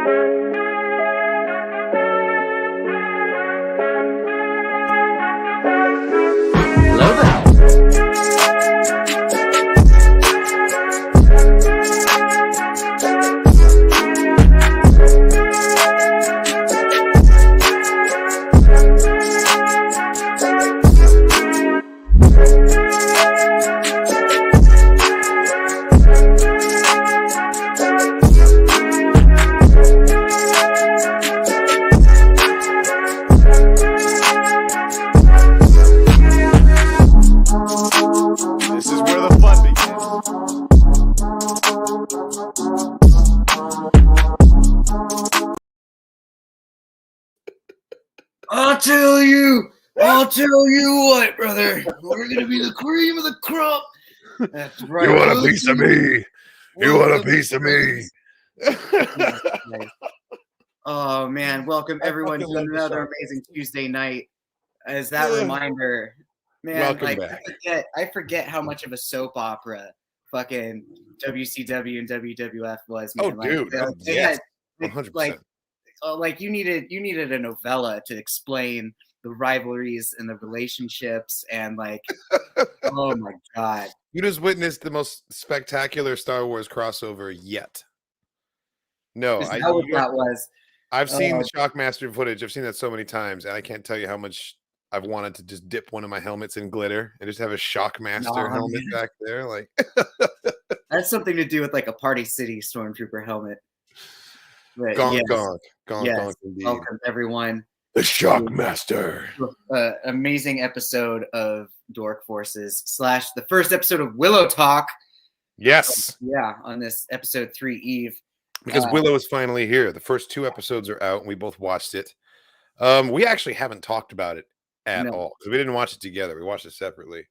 Hello there. This is where the fun begins. I'll tell you what, brother. We're gonna be the cream of the crop. That's right. You want a Welcome- piece of me? You want a welcome, piece of me? Nice. Oh man, welcome everyone to fucking love the another song. amazing Tuesday night. As that Ugh. reminder, man, Welcome like back. I forget how much of a soap opera fucking WCW and WWF was. Oh, Man. Like, dude. they- Oh, they yes. had- 100%. like you needed a novella to explain the rivalries and the relationships and like oh my god. You just witnessed the most spectacular Star Wars crossover yet. No, Is that what that was? I've seen the Shockmaster footage. I've seen that so many times, and I can't tell you how much I've wanted to just dip one of my helmets in glitter and just have a Shockmaster Nah, helmet man. back there. Like, That's something to do with like a Party City Stormtrooper helmet. But gonk, yes, gonk, gonk, yes. gonk, indeed. Welcome everyone. The Shockmaster. Amazing episode of Dork Forces / the first episode of Willow Talk. Yes, Yeah, on this episode 3 Eve. because Willow is finally here. The first 2 episodes are out, and we both watched it. We actually haven't talked about it at No. all because we didn't watch it together. We watched it separately.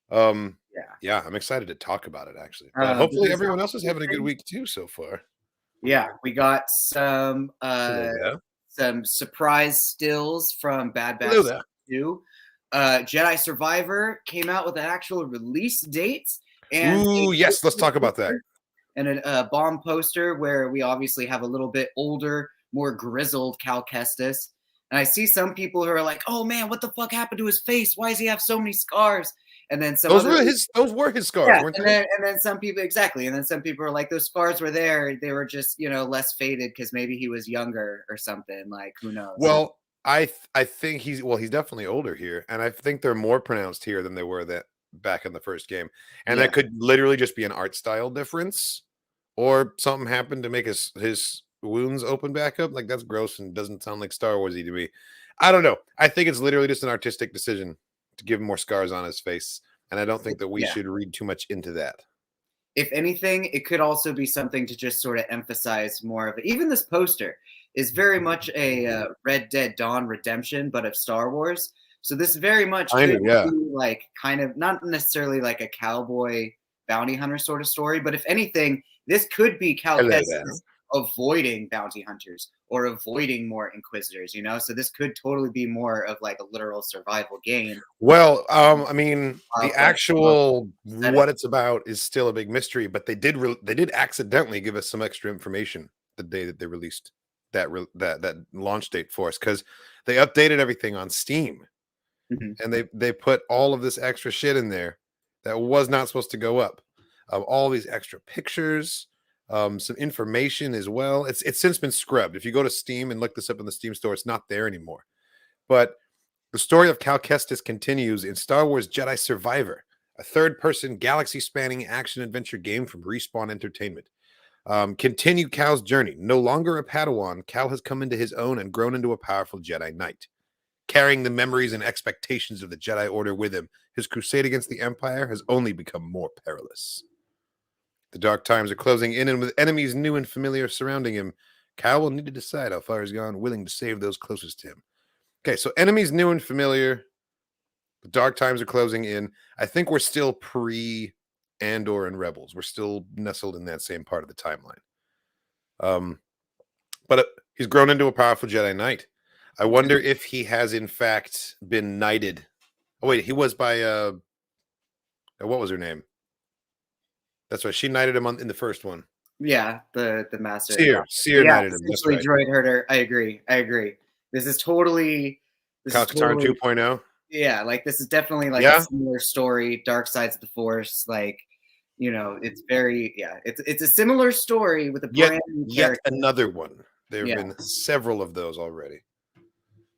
Yeah, I'm excited to talk about it actually. But hopefully because- everyone else is having a good week too so far. Yeah, we got some Yeah. some surprise stills from Bad Hello Batch there. 2. Jedi Survivor came out with an actual release date. And Ooh, yes, let's talk about that. And a bomb poster where we obviously have a little bit older, more grizzled Cal Kestis. And I see some people who are like, "Oh man, what the fuck happened to his face? Why does he have so many scars?" And then some Those other were his scars, yeah, weren't and they? then some people exactly, and then some people are like, "Those scars were there. They were just less faded because maybe he was younger or something. Like who knows?" Well, I think he's definitely older here, and I think they're more pronounced here than they were that back in the first game. And Yeah. that could literally just be an art style difference, or something happened to make his wounds open back up. Like that's gross and doesn't sound like Star Warsy to me. I don't know. I think it's literally just an artistic decision to give him more scars on his face, and I don't think that we Yeah. should read too much into that. If anything, it could also be something to just sort of emphasize more of it. Even this poster is very much a Red Dead Dawn redemption, but of Star Wars. So this very much could be like kind of not necessarily like a cowboy bounty hunter sort of story, but if anything, this could be Cal Hello Kestis there. avoiding bounty hunters or avoiding more inquisitors, So this could totally be more of like a literal survival game. Well, I mean, the Wow, actual that what it's about is still a big mystery, but they did accidentally give us some extra information the day that they released that launch date for us because they updated everything on Steam, Mhm. and they put all of this extra shit in there that was not supposed to go up. All these extra pictures, some information as well. It's since been scrubbed. If you go to Steam and look this up in the Steam store, it's not there anymore. But the story of Cal Kestis continues in Star Wars Jedi Survivor, a third-person galaxy-spanning action-adventure game from Respawn Entertainment. Continue Cal's journey. No longer a Padawan, Cal has come into his own and grown into a powerful Jedi Knight. Carrying the memories and expectations of the Jedi Order with him, his crusade against the Empire has only become more perilous. The dark times are closing in, and with enemies new and familiar surrounding him, Cal will need to decide how far he's gone, willing to save those closest to him. Okay, so enemies new and familiar. The dark times are closing in. I think we're still pre-Andor and Rebels. We're still nestled in that same part of the timeline. But he's grown into a powerful Jedi Knight. I wonder if he has, in fact, been knighted. Oh, wait, he was by... what was her name? That's right. She knighted him in the first one. Yeah, the master. Seer Yeah, knighted him. That's essentially right. droid herder. I agree. This is totally. This is Kyle-Katarn totally. 2.0. Yeah, like this is definitely like a Yeah. similar story. Dark Sides of the Force, like it's very it's a similar story with a brand new Yet character. another one. There have Yeah. been several of those already.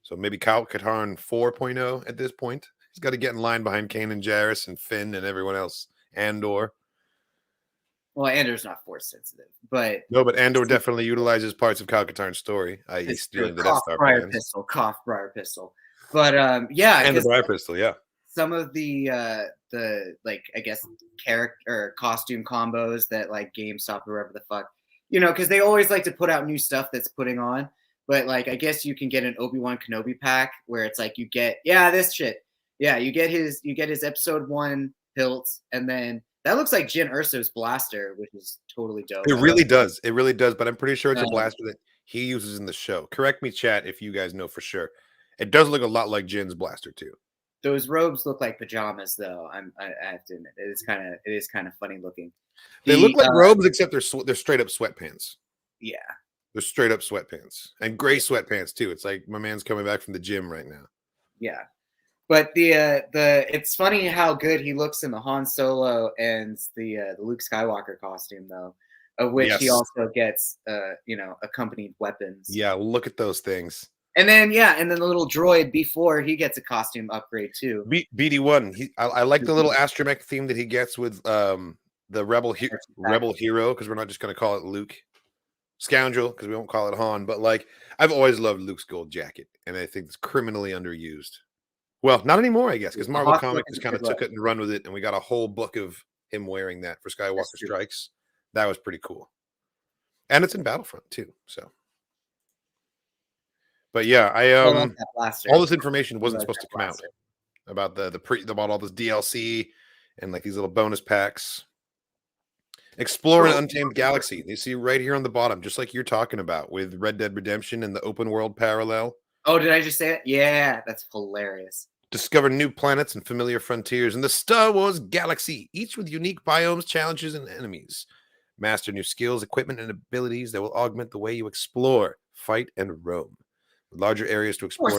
So maybe Kyle-Katarn 4.0 at this point. He's got to get in line behind Kanan Jarrus and Finn and everyone else. Andor. Well, Andor's not Force sensitive, but No, but Andor definitely utilizes parts of Kyle-Katarn's story, i.e. it's stealing the Death cough Star briar plans. pistol, cough briar pistol. But yeah, And the because Briar Pistol, yeah. some of the like I guess character or costume combos that like GameStop or wherever the fuck, because they always like to put out new stuff that's putting on. But like I guess you can get an Obi-Wan Kenobi pack where it's like you get this shit. Yeah, you get his episode 1 hilts, and then that looks like Jyn Erso's blaster, which is totally dope. It really does. It really does. But I'm pretty sure it's a Um, blaster that he uses in the show. Correct me, chat, if you guys know for sure. It does look a lot like Jin's blaster too. Those robes look like pajamas, though. I have to admit, it is kind of funny looking. They look like robes, except they're straight up sweatpants. Yeah, they're straight up sweatpants and gray sweatpants too. It's like my man's coming back from the gym right now. Yeah, but the it's funny how good he looks in the Han Solo and the Luke Skywalker costume, though, of which he also gets accompanied weapons. Yeah, look at those things. And then the little droid before he gets a costume upgrade too. BD1. I like the little astromech theme that he gets with the rebel hero, because we're not just going to call it Luke Scoundrel, because we won't call it Han. But like, I've always loved Luke's gold jacket, and I think it's criminally underused. Well, not anymore, I guess, because Marvel Comics just kind of took it and run with it, and we got a whole book of him wearing that for Skywalker Strikes. That was pretty cool, and it's in Battlefront too. So. But yeah, all this information wasn't supposed to come out about about all this DLC and like these little bonus packs. Explore an untamed galaxy. You see right here on the bottom, just like you're talking about with Red Dead Redemption and the open world parallel. Oh, did I just say it? Yeah, that's hilarious. Discover new planets and familiar frontiers in the Star Wars galaxy, each with unique biomes, challenges, and enemies. Master new skills, equipment, and abilities that will augment the way you explore, fight, and roam. With larger areas to explore.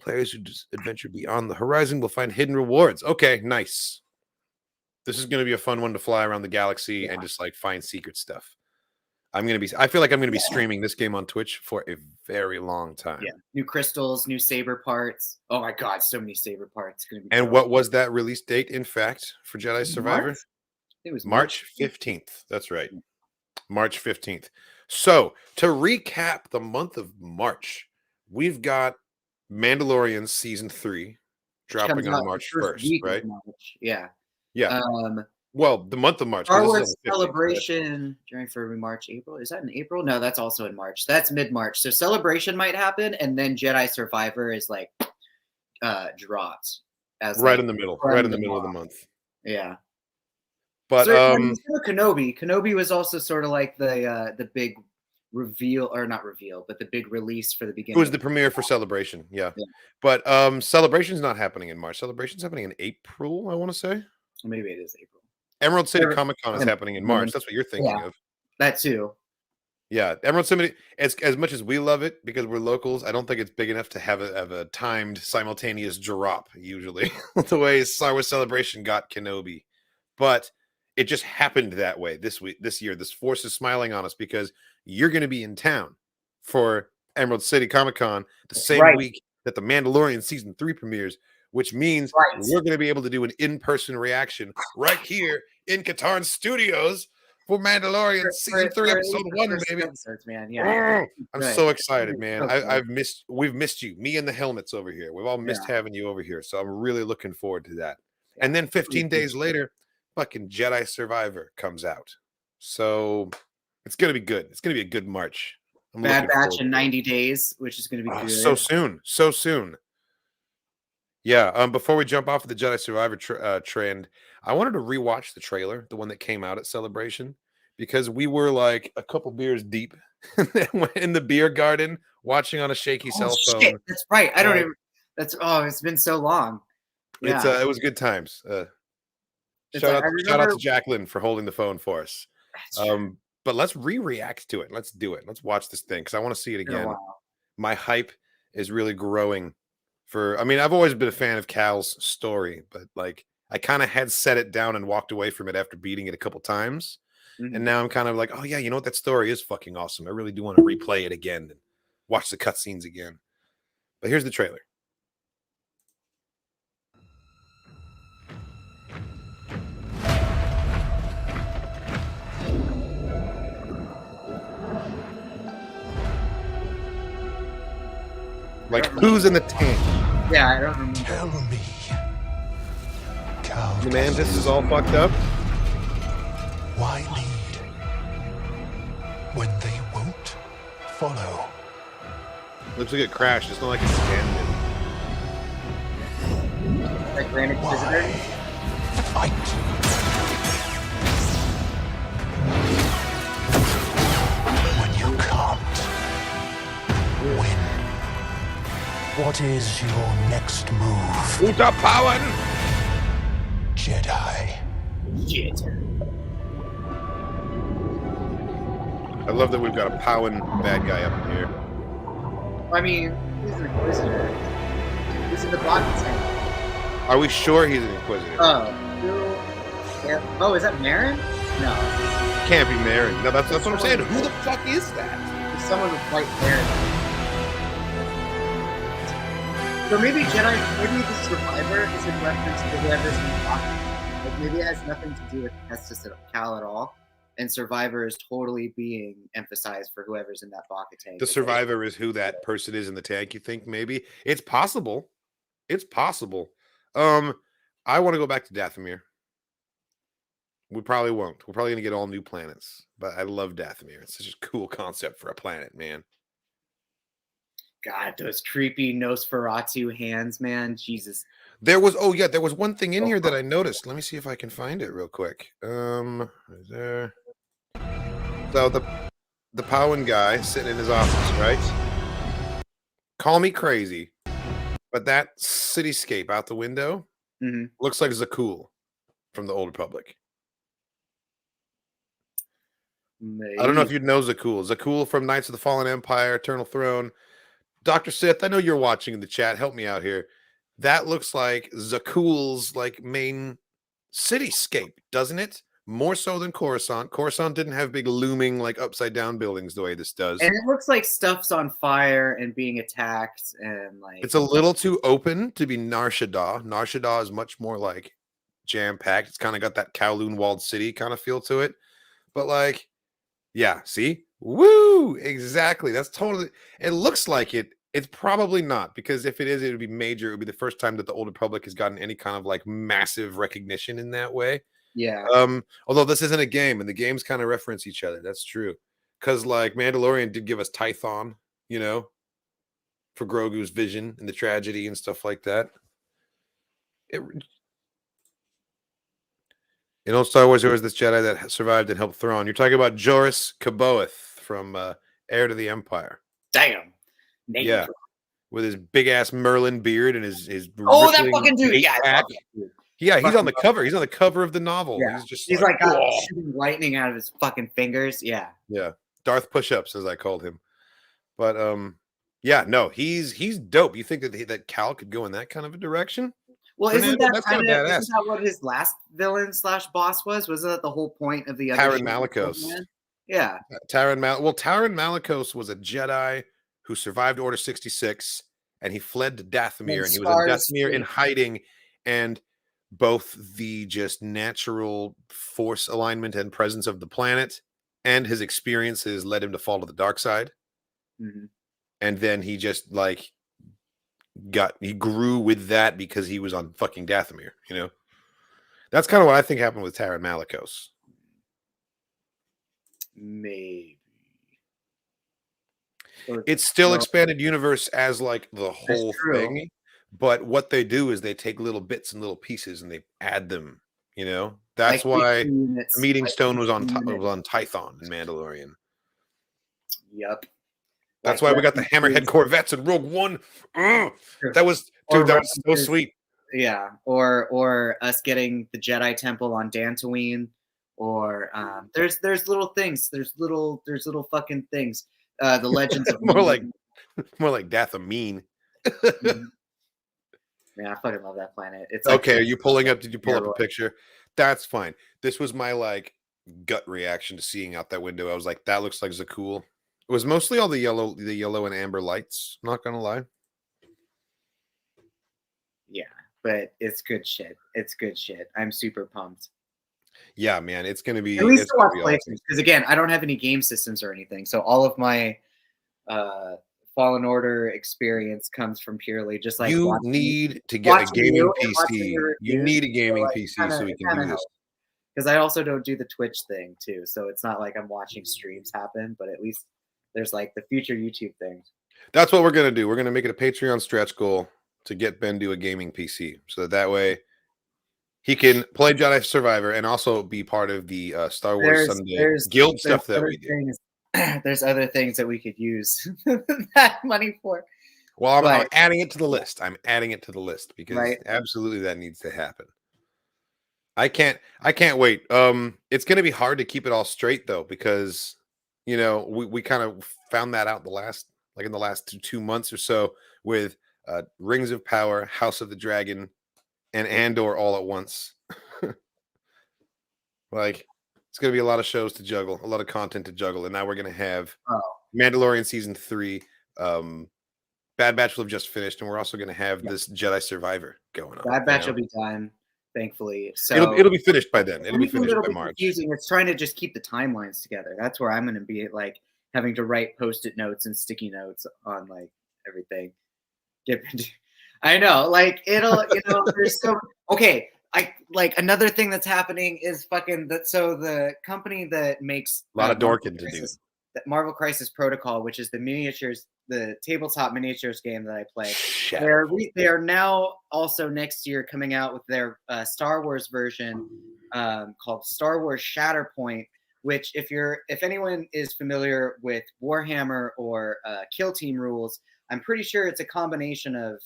Players who adventure beyond the horizon will find hidden rewards. Okay, nice. This is going to be a fun one to fly around the galaxy and just like find secret stuff. I feel like I'm going to be streaming this game on Twitch for a very long time. Yeah, new crystals, new saber parts. Oh my god, so many saber parts. And what was that release date, in fact, for Jedi Survivor? It was March 15th. That's right. March 15th. So, to recap the month of March, we've got Mandalorian Season 3 dropping on March 1st, right? Yeah. Yeah. Well, the month of March. Star Wars Celebration during February, March, April. Is that in April? No, that's also in March. That's mid-March. So Celebration might happen, and then Jedi Survivor is like dropped as right in the middle, right in the middle of the month. Yeah. But Kenobi was also sort of like the big reveal, or not reveal, but the big release for the beginning. It was the premiere for Celebration, yeah. But Celebration's not happening in March. Celebration's happening in April, I want to say. Or maybe it is April. Emerald City Comic Con is happening in March. That's what you're thinking of. That too. Yeah, Emerald City. As much as we love it because we're locals, I don't think it's big enough to have a timed simultaneous drop. Usually, the way Star Wars Celebration got Kenobi, but it just happened that way this year. This force is smiling on us because you're going to be in town for Emerald City Comic Con the same week that the Mandalorian Season 3 premieres, which means we're going to be able to do an in-person reaction right here in Katarn Studios for Mandalorian Season 3, Episode 1, baby. Man. Yeah. I'm so excited, man. We've missed you. Me and the helmets over here. We've all missed having you over here. So I'm really looking forward to that. And then 15 days later, fucking Jedi Survivor comes out. So it's going to be good. It's going to be a good March. Bad Batch in 90 days, which is going to be good. So soon. Yeah. Before we jump off of the Jedi Survivor trend, I wanted to rewatch the trailer, the one that came out at Celebration, because we were like a couple beers deep in the beer garden watching on a shaky cell phone. Shit, that's right. I don't even. It's been so long. Yeah. It was good times. Shout out to Jacqueline for holding the phone for us. That's true. But let's react to it. Let's do it. Let's watch this thing because I want to see it It's been a again. while. My hype is really growing for. I mean, I've always been a fan of Cal's story, but like I kind of had set it down and walked away from it after beating it a couple times. And Mhm. now I'm kind of like, oh yeah, you know what? That story is fucking awesome. I really do want to replay it again and watch the cutscenes again. But here's the trailer. Like, who's in the tank? Yeah, I don't remember. Tell me, Cal, The Mantis is all fucked up. why lead when they won't follow? Looks like it crashed. It's not like it's standing. Like Grand Inquisitor. Fight. When you can't win. What is your next move, Uta Powen! Jedi? Shit. I love that we've got a Powen bad guy up here. I mean, he's an Inquisitor. He's in the body tank. Are we sure he's an Inquisitor? Oh. Yeah. Oh, is that Marin? No. Can't be Marin. No, that's what I'm saying. Who the fuck is that? It's someone with white hair. So maybe the Survivor is in reference to whoever's in the box. Like maybe it has nothing to do with Estes of Cal at all. And Survivor is totally being emphasized for whoever's in that bucket tank. The Survivor is who that person is in the tank, you think? Maybe? It's possible. It's possible. I want to go back to Dathomir. We probably won't. We're probably going to get all new planets. But I love Dathomir. It's such a cool concept for a planet, man. God, those creepy Nosferatu hands, man. Jesus. There was one thing in here that I noticed. Let me see if I can find it real quick. Is there? So the Powen guy sitting in his office, right? Call me crazy, but that cityscape out the window looks like Zakul from the Old Republic. Maybe. I don't know if you'd know Zakul. Zakul from Knights of the Fallen Empire, Eternal Throne. Dr. Sith, I know you're watching in the chat. Help me out here. That looks like Zakul's like main cityscape, doesn't it? More so than Coruscant. Coruscant didn't have big looming like upside down buildings the way this does. And it looks like stuff's on fire and being attacked, and like it's a little too open to be Nar Shaddaa. Nar Shaddaa is much more like jam packed. It's kind of got that Kowloon walled city kind of feel to it. But like, yeah, see, woo, exactly. That's totally. It looks like it. It's probably not, because if it is, it would be major. It would be the first time that the Old Republic has gotten any kind of like massive recognition in that way. yeah. Although this isn't a game, and the games kind of reference each other. That's true. Because like Mandalorian did give us Tython, you know, for Grogu's vision and the tragedy and stuff like that. In old Star Wars, there was this Jedi that survived and helped Thrawn. You're talking about Joris Kaboeth from Heir to the Empire. Damn. Yeah, with his big ass Merlin beard and his Oh, that fucking dude! Yeah, I love that dude. Yeah, he's on the cover. He's on the cover of the novel. Yeah. He's like "Whoa." shooting lightning out of his fucking fingers. Yeah. Yeah, Darth Push-Ups, as I called him. But yeah, no, he's dope. You think that Cal could go in that kind of a direction? Well, Isn't that what his last villain / boss was? Wasn't that the whole point of the other Taron Malicos? Yeah. Taron Malicos was a Jedi who survived Order 66, and he fled to Dathomir, and he was in Dathomir in hiding, and both the just natural force alignment and presence of the planet and his experiences led him to fall to the dark side. And then he just like he grew with that because he was on fucking Dathomir, you know? That's kind of what I think happened with Taron Malicos. Maybe. It's still expanded universe as like the whole thing, but what they do is they take little bits and little pieces and they add them, you know? That's like why the Meeting Stone was on Tython in Mandalorian. Yep. That's why we got the Hammerhead Corvettes in Rogue One. That was so sweet. Yeah, or us getting the Jedi Temple on Dantooine, or there's little things. There's little fucking things. The Legends of more like Moon. Dathomine. Man, I fucking love that planet. It's Okay, like, are you pulling up? Did you pull up a steroids. picture? That's fine. This was my like gut reaction to seeing out that window. I was like, that looks like Zakul. It was mostly all the yellow and amber lights. Not gonna lie. Yeah, but it's good shit. It's good shit. I'm super pumped. Yeah, man, it's gonna be. At least It's to gonna watch be playthroughs, awesome. because again, I don't have any game systems or anything, so all of my Fallen Order experience comes from purely just like You need to get a gaming and watching PC. your You reviews. need a gaming like, PC so we can do this. Because I also don't do the Twitch thing too, so it's not like I'm watching streams happen, but at least there's like the future YouTube things. That's what we're gonna do. We're gonna make it a Patreon stretch goal to get Bendu a gaming PC, so that way he can play Jedi Survivor and also be part of the Star Wars Sunday Guild stuff that we do. Things, there's other things that we could use that money for. Well, I'm adding it to the list. I'm adding it to the list because Right. absolutely that needs to happen. I can't wait. It's gonna be hard to keep it all straight though, because we kind of found that out in the last 2 months or so with Rings of Power, House of the Dragon, and Andor all at once. Like, it's gonna be a lot of shows to juggle, a lot of content to juggle, and now we're gonna have Mandalorian season 3. Bad Batch will have just finished, and we're also gonna have this Jedi Survivor going on. Bad Batch will be done, thankfully. So it'll be finished by then. It'll be finished by March. Confusing. It's trying to just keep the timelines together. That's where I'm gonna be like having to write post-it notes and sticky notes on like everything. I know, like it'll, there's so okay. I like another thing that's happening is fucking that. So the company that makes a lot of Dorkin to do. That Marvel Crisis Protocol, which is the miniatures, the tabletop miniatures game that I play. They are now also next year coming out with their Star Wars version called Star Wars Shatterpoint. Which, if anyone is familiar with Warhammer or Kill Team rules, I'm pretty sure it's a combination of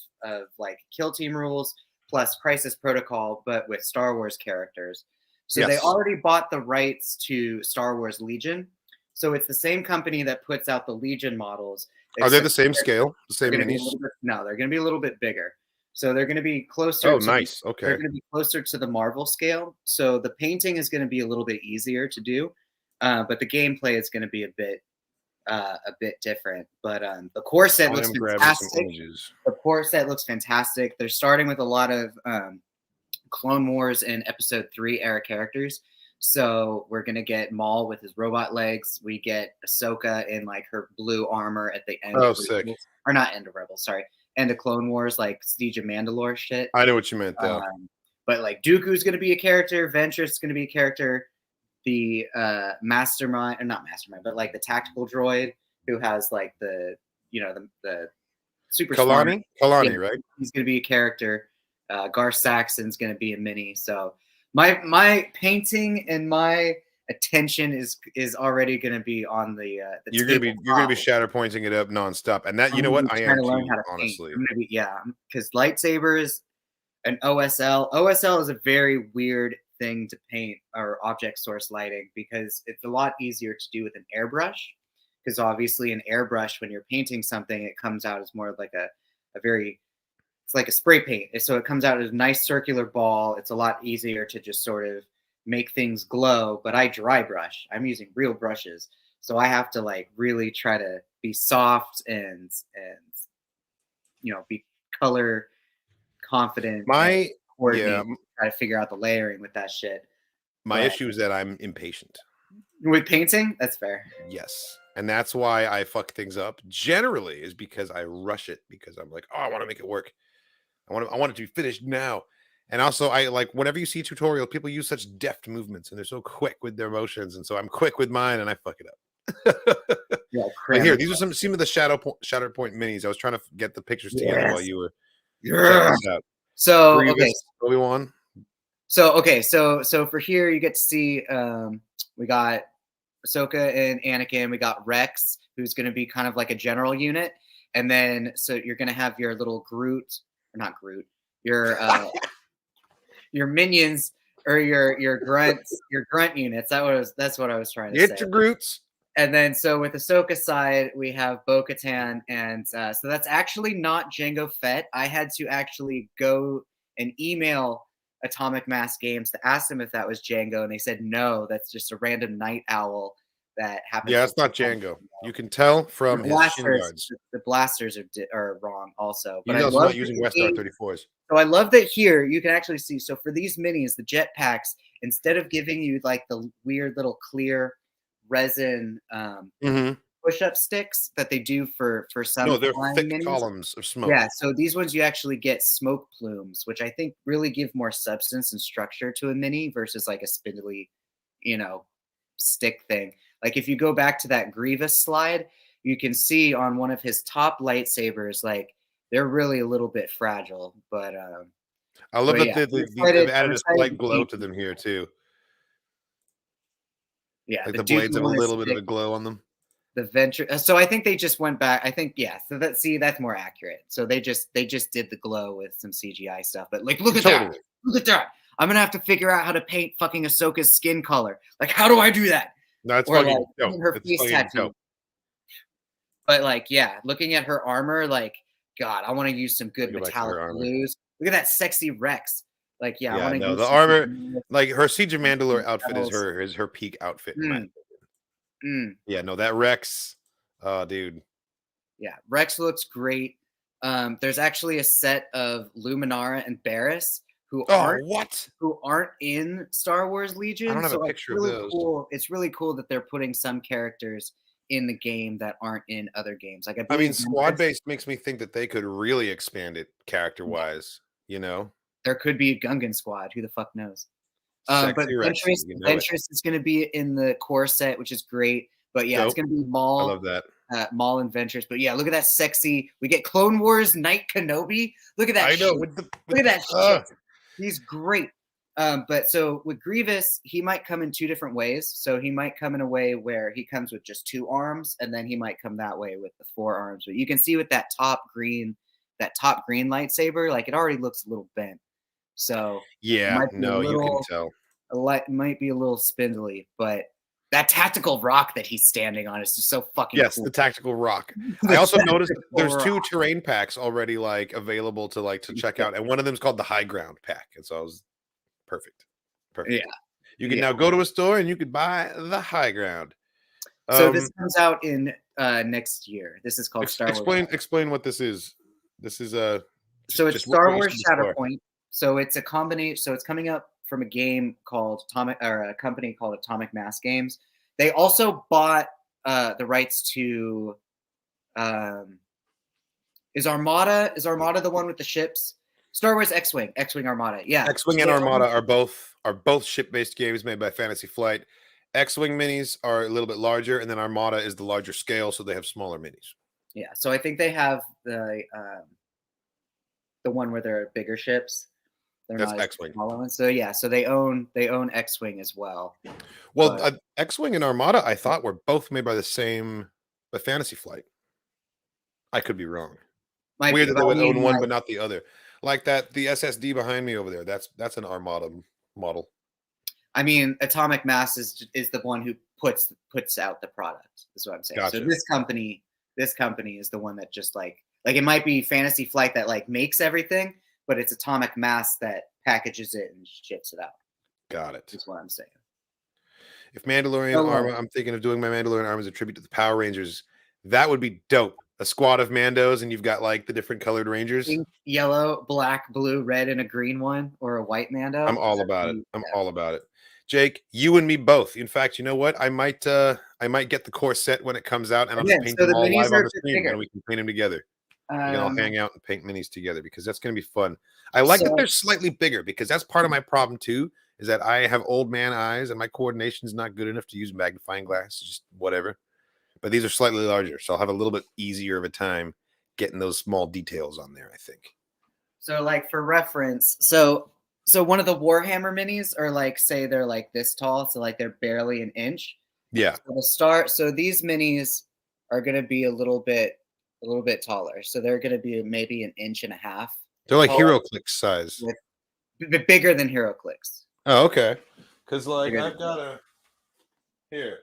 like Kill Team rules plus Crisis Protocol, but with Star Wars characters. So they already bought the rights to Star Wars Legion. So it's the same company that puts out the Legion models. Are they the same scale? The same minis? No, they're going to be a little bit bigger. So they're going to be closer. Oh, nice. Okay. They're going to be closer to the Marvel scale. So the painting is going to be a little bit easier to do, but the gameplay is going to be a bit different. But the core set looks fantastic. The core set looks fantastic. They're starting with a lot of Clone Wars and Episode 3 era characters. So we're gonna get Maul with his robot legs. We get Ahsoka in like her blue armor at the end. Oh, sick! Or not end of Rebels. Sorry, end of Clone Wars, like Siege of Mandalore shit. I know what you meant though. But like Dooku's gonna be a character. Ventress gonna be a character. The mastermind, or not mastermind, but like the tactical droid who has like the super Kalani, right? He's gonna be a character. Gar Saxon's gonna be a mini. So. My painting and my attention is already going to be on the you're going to be shatter pointing it up nonstop, and that, you know what, I am too, honestly. Because lightsabers and OSL is a very weird thing to paint, or object source lighting, because it's a lot easier to do with an airbrush, because obviously an airbrush, when you're painting something, it comes out as more like a very, it's like a spray paint. So it comes out as a nice circular ball. It's a lot easier to just sort of make things glow. But I dry brush. I'm using real brushes. So I have to like really try to be soft and be color confident. Try to figure out the layering with that shit. My issue is that I'm impatient. With painting? That's fair. Yes. And that's why I fuck things up generally, is because I rush it, because I'm like, oh, I want to make it work. I want it to be finished now. And also, I like, whenever you see tutorials, people use such deft movements and they're so quick with their motions. And so I'm quick with mine and I fuck it up. Yeah, here, these are some of the Shatterpoint minis. I was trying to get the pictures together while you were checking this out. So, okay. Obi-Wan. So, okay. So for here, you get to see, we got Ahsoka and Anakin. We got Rex, who's going to be kind of like a general unit. And then, so you're going to have your little Groot, or not Groot, your minions or your grunt units. That's what I was trying to Get say. your Groots. And then so with Ahsoka's side, we have Bo-Katan, and so that's actually not Jango Fett. I had to actually go and email Atomic Mass Games to ask them if that was Jango, and they said no, that's just a random night owl that happens. Yeah, it's not Jango. You can tell from his shin guards. The blasters are wrong also. But He's I also love not using West R-34s. So I love that here you can actually see. So for these minis, the jetpacks, instead of giving you like the weird little clear resin push-up sticks that they do for some. No, they're thick minis. columns of smoke. Yeah, so these ones you actually get smoke plumes, which I think really give more substance and structure to a mini versus like a spindly, stick thing. Like if you go back to that Grievous slide, you can see on one of his top lightsabers, like they're really a little bit fragile. But I love that they've added a slight glow to them here too. Yeah, like the blades have a little bit of a glow on them. The Venture. So I think they just went back. I think So that's more accurate. So they just did the glow with some CGI stuff. But like, look at that! Look at that! I'm gonna have to figure out how to paint fucking Ahsoka's skin color. Like, how do I do that? No, it's fucking dope. Her face tattoo. But like, yeah, looking at her armor, like, God, I want to use some good metallic blues. Look at that sexy Rex. Like, yeah, I want to use the armor. Like her Siege of Mandalore outfit is her peak outfit. Yeah, no, that Rex, dude. Yeah, Rex looks great. There's actually a set of Luminara and Barriss who aren't in Star Wars Legion. I don't have a picture of those. Cool. It's really cool that they're putting some characters in the game that aren't in other games. Like I mean, squad based makes me think that they could really expand it character wise. There could be a Gungan squad. Who the fuck knows? But Ventress is going to be in the core set, which is great. But yeah, It's going to be Maul. I love that. Maul and Ventress. But yeah, look at that sexy. We get Clone Wars Knight Kenobi. Look at that. I know. Look at that shit. He's great. But so with Grievous, he might come in two different ways. So he might come in a way where he comes with just 2 arms, and then he might come that way with the 4 arms. But you can see with that top green lightsaber, like it already looks a little bent. So yeah, you can tell. It might be a little spindly, but that tactical rock that he's standing on is just so fucking cool. The tactical rock. I also noticed there's 2 terrain packs already like available to check out, and one of them is called the High Ground pack, and so I was perfect. Yeah, you can now go to a store and you could buy the High Ground. So this comes out in next year. This is called Star Wars. Explain what this is. This is so it's Star Wars Shatterpoint. So it's a combination. So it's coming up from a game called a company called Atomic Mass Games. They also bought the rights to is Armada the one with the ships? Star Wars X-Wing Armada. Yeah. X-Wing and Armada are both ship-based games made by Fantasy Flight. X-Wing minis are a little bit larger, and then Armada is the larger scale, so they have smaller minis. Yeah, so I think they have the one where there are bigger ships. That's X-Wing. So yeah, so they own X-Wing as well. Well, X-Wing and Armada, I thought were both made by Fantasy Flight. I could be wrong. Weird that they would own one but not the other. Like that, the SSD behind me over there. That's an Armada model. I mean, Atomic Mass is the one who puts out the product. Is what I'm saying. Gotcha. So this company is the one that just like it might be Fantasy Flight that like makes everything, but it's Atomic Mass that packages it and ships it out. Got it. Is what I'm saying. If Mandalorian armor, I'm thinking of doing my Mandalorian armor as a tribute to the Power Rangers. That would be dope. A squad of Mandos, and you've got like the different colored Rangers. Pink, yellow, black, blue, red, and a green one, or a white Mando. I'm all about it. All about it. Jake, you and me both. In fact, you know what? I might get the core set when it comes out, and I'll just paint them all live on the screen, and we can paint them together. We can all hang out and paint minis together because that's going to be fun. I like that they're slightly bigger because that's part of my problem too. Is that I have old man eyes and my coordination is not good enough to use magnifying glass, just whatever. But these are slightly larger, so I'll have a little bit easier of a time getting those small details on there, I think. So like for reference, so one of the Warhammer minis are like, say they're like this tall, so like they're barely an inch. Yeah. So these minis are going to be a little bit taller. So they're going to be maybe 1.5 inches. They're like HeroClix size. Bigger than HeroClix. Oh, okay. Because like You're I've got a here.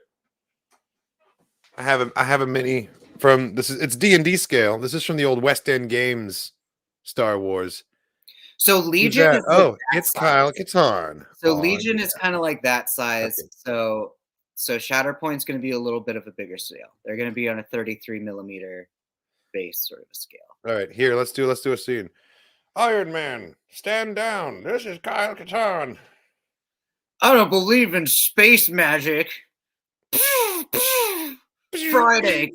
I have a mini from it's D&D scale. This is from the old West End Games Star Wars. So Who's Legion that? is like Oh, that it's size. Kyle Katarn. So Oh, Legion is kind of like that size. okay. So Shatterpoint's going to be a little bit of a bigger scale. They're going to be on a 33 millimeter base sort of a scale. All right, here, let's do a scene. Iron Man, stand down. This is Kyle Katarn. I don't believe in space magic. Friday,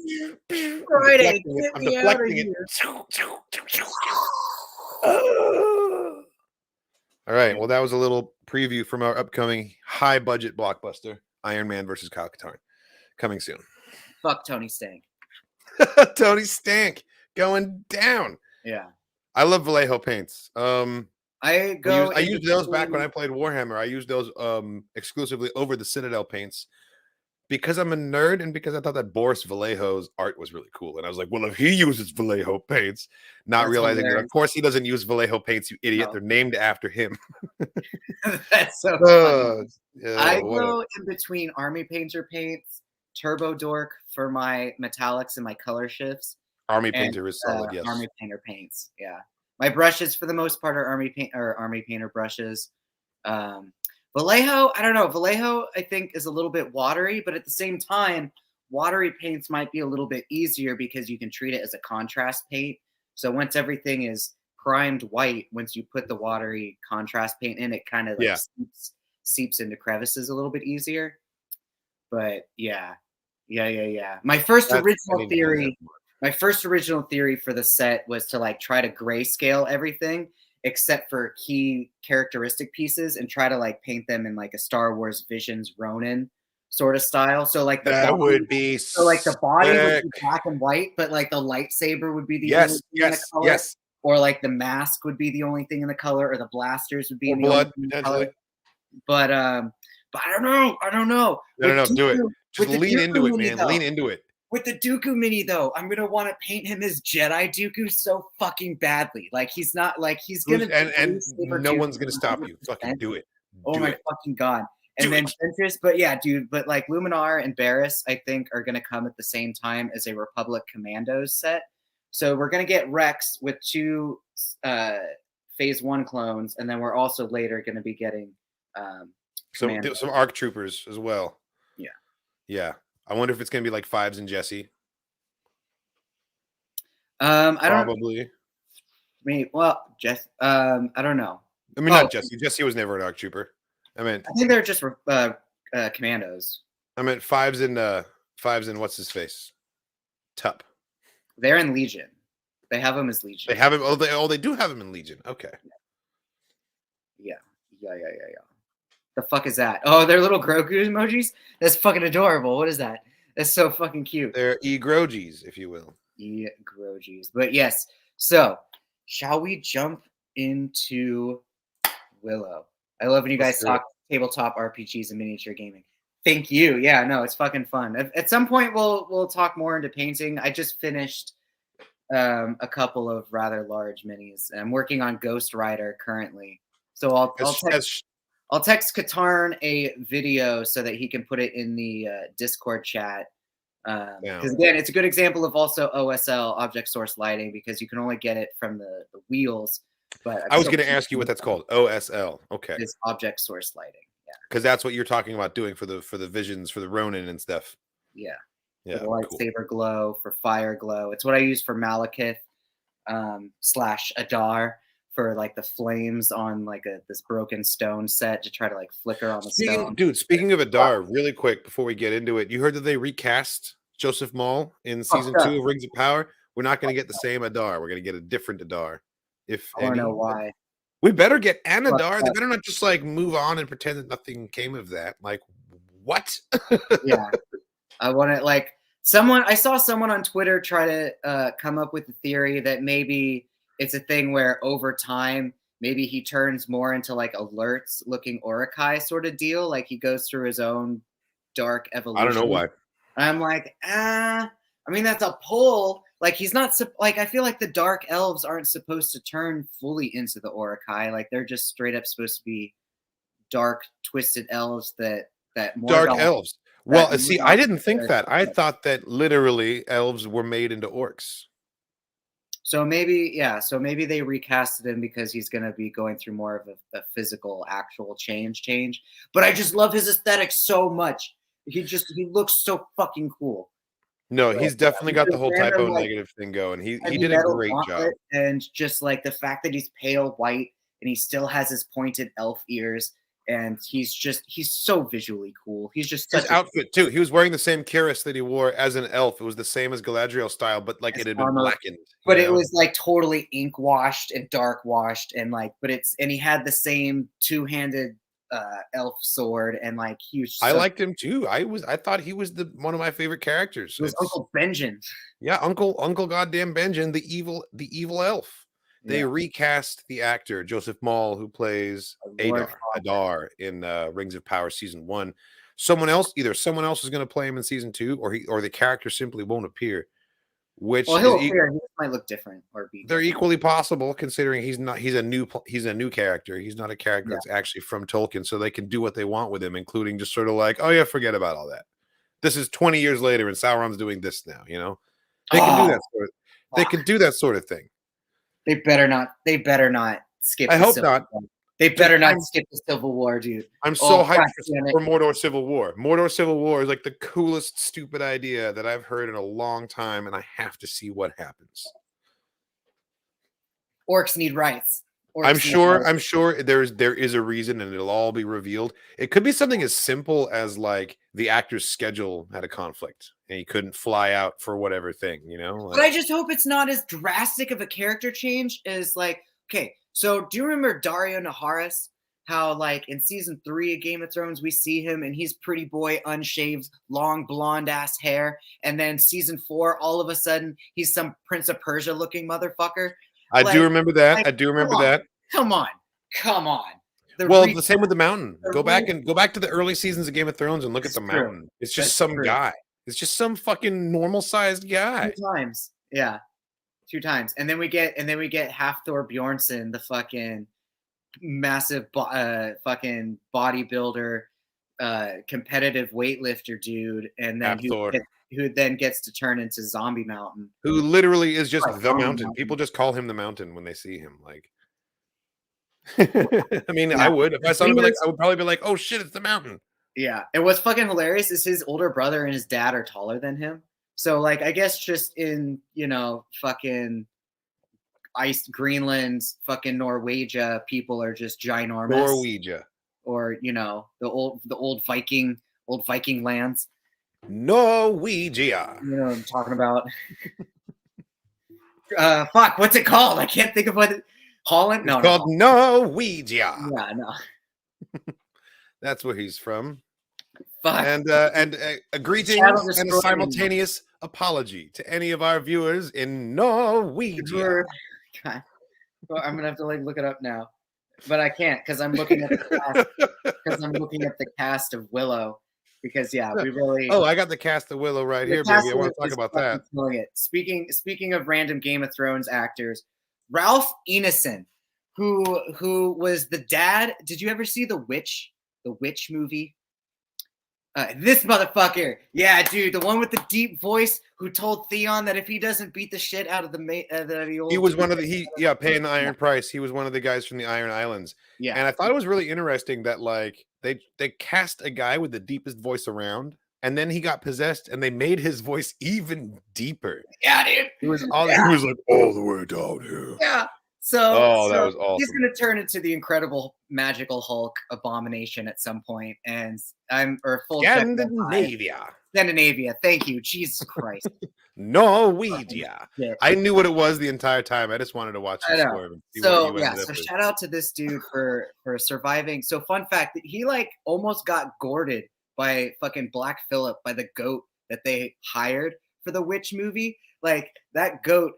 Friday, get me out of here. All right, well, that was a little preview from our upcoming high budget blockbuster, Iron Man versus Kyle Katarn, coming soon. Fuck Tony Stank. Tony Stank going down. Yeah, I love Vallejo paints. I used those back when I played Warhammer. I used those exclusively over the Citadel paints because I'm a nerd and because I thought that Boris Vallejo's art was really cool. And I was like, well, if he uses Vallejo paints, not realizing that, of course, he doesn't use Vallejo paints, you idiot. No. They're named after him. That's so funny. Yeah, I go in between Army Painter paints, Turbo Dork for my metallics and my color shifts. Army Painter is solid, yes. Army Painter paints, yeah. My brushes, for the most part, are Army Painter brushes. Vallejo, I don't know. Vallejo, I think, is a little bit watery, but at the same time, watery paints might be a little bit easier because you can treat it as a contrast paint. So once everything is primed white, once you put the watery contrast paint in, it kind of like seeps into crevices a little bit easier. But yeah. My first original theory for the set was to like try to grayscale everything except for key characteristic pieces and try to like paint them in like a Star Wars Visions Ronin sort of style. So like the body would be black and white, but like the lightsaber would be the only thing in the color. Yes. Or like the mask would be the only thing in the color, or the blasters would be in the only thing in the color. But I don't know. I don't know. Do it. Just lean into it, man. Lean into it. With the Dooku mini, though, I'm gonna want to paint him as Jedi Dooku so fucking badly. Like he's not like he's gonna and no one's gonna stop you. Fucking do it. Oh my fucking god! And then Ventress, but yeah, dude. But like Luminar and Barriss, I think are gonna come at the same time as a Republic Commandos set. So we're gonna get Rex with 2 Phase 1 clones, and then we're also later gonna be getting some ARC troopers as well. Yeah. I wonder if it's gonna be like Fives and Jesse. Probably. Jess. I don't know. I mean, not Jesse. Jesse was never an ARC trooper. I think they're just commandos. I meant Fives and what's his face? Tup. They're in Legion. They have him as Legion. They have him. They do have him in Legion. Okay. Yeah. The fuck is that? Oh, they're little Grogu emojis? That's fucking adorable. What is that? That's so fucking cute. They're E-Grojis, if you will. E-Grojis. But yes. So, shall we jump into Willow? I love when you guys talk tabletop RPGs and miniature gaming. Thank you. Yeah, no, it's fucking fun. At some point, we'll talk more into painting. I just finished a couple of rather large minis. I'm working on Ghost Rider currently. So I'll text Katarn a video so that he can put it in the Discord chat. Because again, it's a good example of also OSL, object source lighting, because you can only get it from the wheels. But I was going to ask you what that's called. OSL. Okay. It's object source lighting. Yeah. Because that's what you're talking about doing for the visions, for the Ronin and stuff. Yeah. For the lightsaber glow, for fire glow. It's what I use for Malekith / Adar. For like the flames on like this broken stone set to try to like flicker on the stone. Dude, speaking of Adar, really quick before we get into it, you heard that they recast Joseph Maul in season 2 of Rings of Power? We're not going to get the same Adar. We're going to get a different Adar. I don't know why. We better get an Adar. They better not just like move on and pretend that nothing came of that. Like, what? Yeah. I want to like I saw someone on Twitter try to come up with the theory that maybe it's a thing where over time, maybe he turns more into like alerts looking Orokai sort of deal. Like he goes through his own dark evolution. I don't know why. I'm like, I mean, that's a pull. Like he's not like, I feel like the dark elves aren't supposed to turn fully into the Orokai. Like they're just straight up supposed to be dark, twisted elves that Dark Morgoth, elves. that Well, see, I Morgoth didn't think that. I character. thought that literally elves were made into orcs. So maybe, so maybe they recasted him because he's going to be going through more of a physical, actual change. But I just love his aesthetic so much. He looks so fucking cool. No, So, he's definitely he's got the a whole random, typo like, negative thing going. He heavy did a metal great job. gauntlet, and just like the fact that he's pale white and he still has his pointed elf ears, and he's so visually cool. He's just His such a outfit too. He was wearing the same cuirass that he wore as an elf. It was the same as Galadriel style, but like it had been armor, blackened. but it was like totally ink washed and dark washed, and like, and he had the same two-handed elf sword, and like he was. I liked him too. I thought he was one of my favorite characters. It was Uncle Benjen. Yeah, Uncle goddamn Benjen, the evil elf. They Yeah. recast the actor Joseph Mall, who plays Lord Adar in Rings of Power season 1. Either someone else is going to play him in season 2, or the character simply won't appear. Which Well, he'll appear. He might look different or be. They're equally possible, considering he's a new character. He's not a character that's actually from Tolkien, so they can do what they want with him, including just sort of like, oh yeah, forget about all that. This is 20 years later, and Sauron's doing this now. You know, they can do that. They can do that sort of thing. They better not. They better not skip. I hope not. They better not skip the Civil War, dude. I'm so hyped for Mordor Civil War. Mordor Civil War is like the coolest stupid idea that I've heard in a long time, and I have to see what happens. Orcs need rights. I'm sure there is a reason, and it'll all be revealed. It could be something as simple as like the actor's schedule had a conflict and he couldn't fly out for whatever thing, you know. Like, but I just hope it's not as drastic of a character change as like, okay, so do you remember Dario Naharis? How like in season 3 of Game of Thrones we see him and he's pretty boy, unshaved, long blonde ass hair, and then season 4 all of a sudden he's some Prince of Persia looking motherfucker. I do remember that. I do remember that. Come on. The same with the Mountain. Go back to the early seasons of Game of Thrones and look at the Mountain. It's just some guy. It's just some fucking normal sized guy. 2 times. Yeah. 2 times. And then we get Hafthor Bjornsson, the fucking massive fucking bodybuilder, competitive weightlifter dude, and then who then gets to turn into Zombie Mountain. Who literally is just the Mountain. People just call him the Mountain when they see him. Like, I mean, I would. If I saw him, I would probably be like, oh shit, it's the Mountain. Yeah. And what's fucking hilarious is his older brother and his dad are taller than him. So like, I guess just in, fucking ice Greenland, fucking Norwegia, people are just ginormous. Norwegia. Or, the old Viking lands. Norwegia. You know what I'm talking about. Fuck, what's it called? I can't think of what Holland? No, it's called Norwegia. Yeah, no. That's where he's from. Fuck. And a greeting and a simultaneous apology to any of our viewers in Norwegia. God. Well, I'm gonna have to look it up now, but I can't because I'm looking at the cast. Of Willow. Because we really. Oh, I got the cast of Willow right here, baby. I want to talk about that. Speaking of random Game of Thrones actors, Ralph Ineson, who was the dad. Did you ever see the Witch movie? This motherfucker, yeah, dude, the one with the deep voice who told Theon that if he doesn't beat the shit out of he was one of the paying the iron price. He was one of the guys from the Iron Islands. Yeah, and I thought it was really interesting that like they cast a guy with the deepest voice around, and then he got possessed, and they made his voice even deeper. Yeah, dude, he was like all the way down here. Yeah. So that was awesome. He's going to turn into the incredible magical Hulk abomination at some point, and Scandinavia. Thank you, Jesus Christ. Norwegia. I knew what it was the entire time. I just wanted to watch the score. So shout out to this dude for surviving. So fun fact, he like almost got gored by fucking Black Phillip, by the goat that they hired for the Witch movie. Like that goat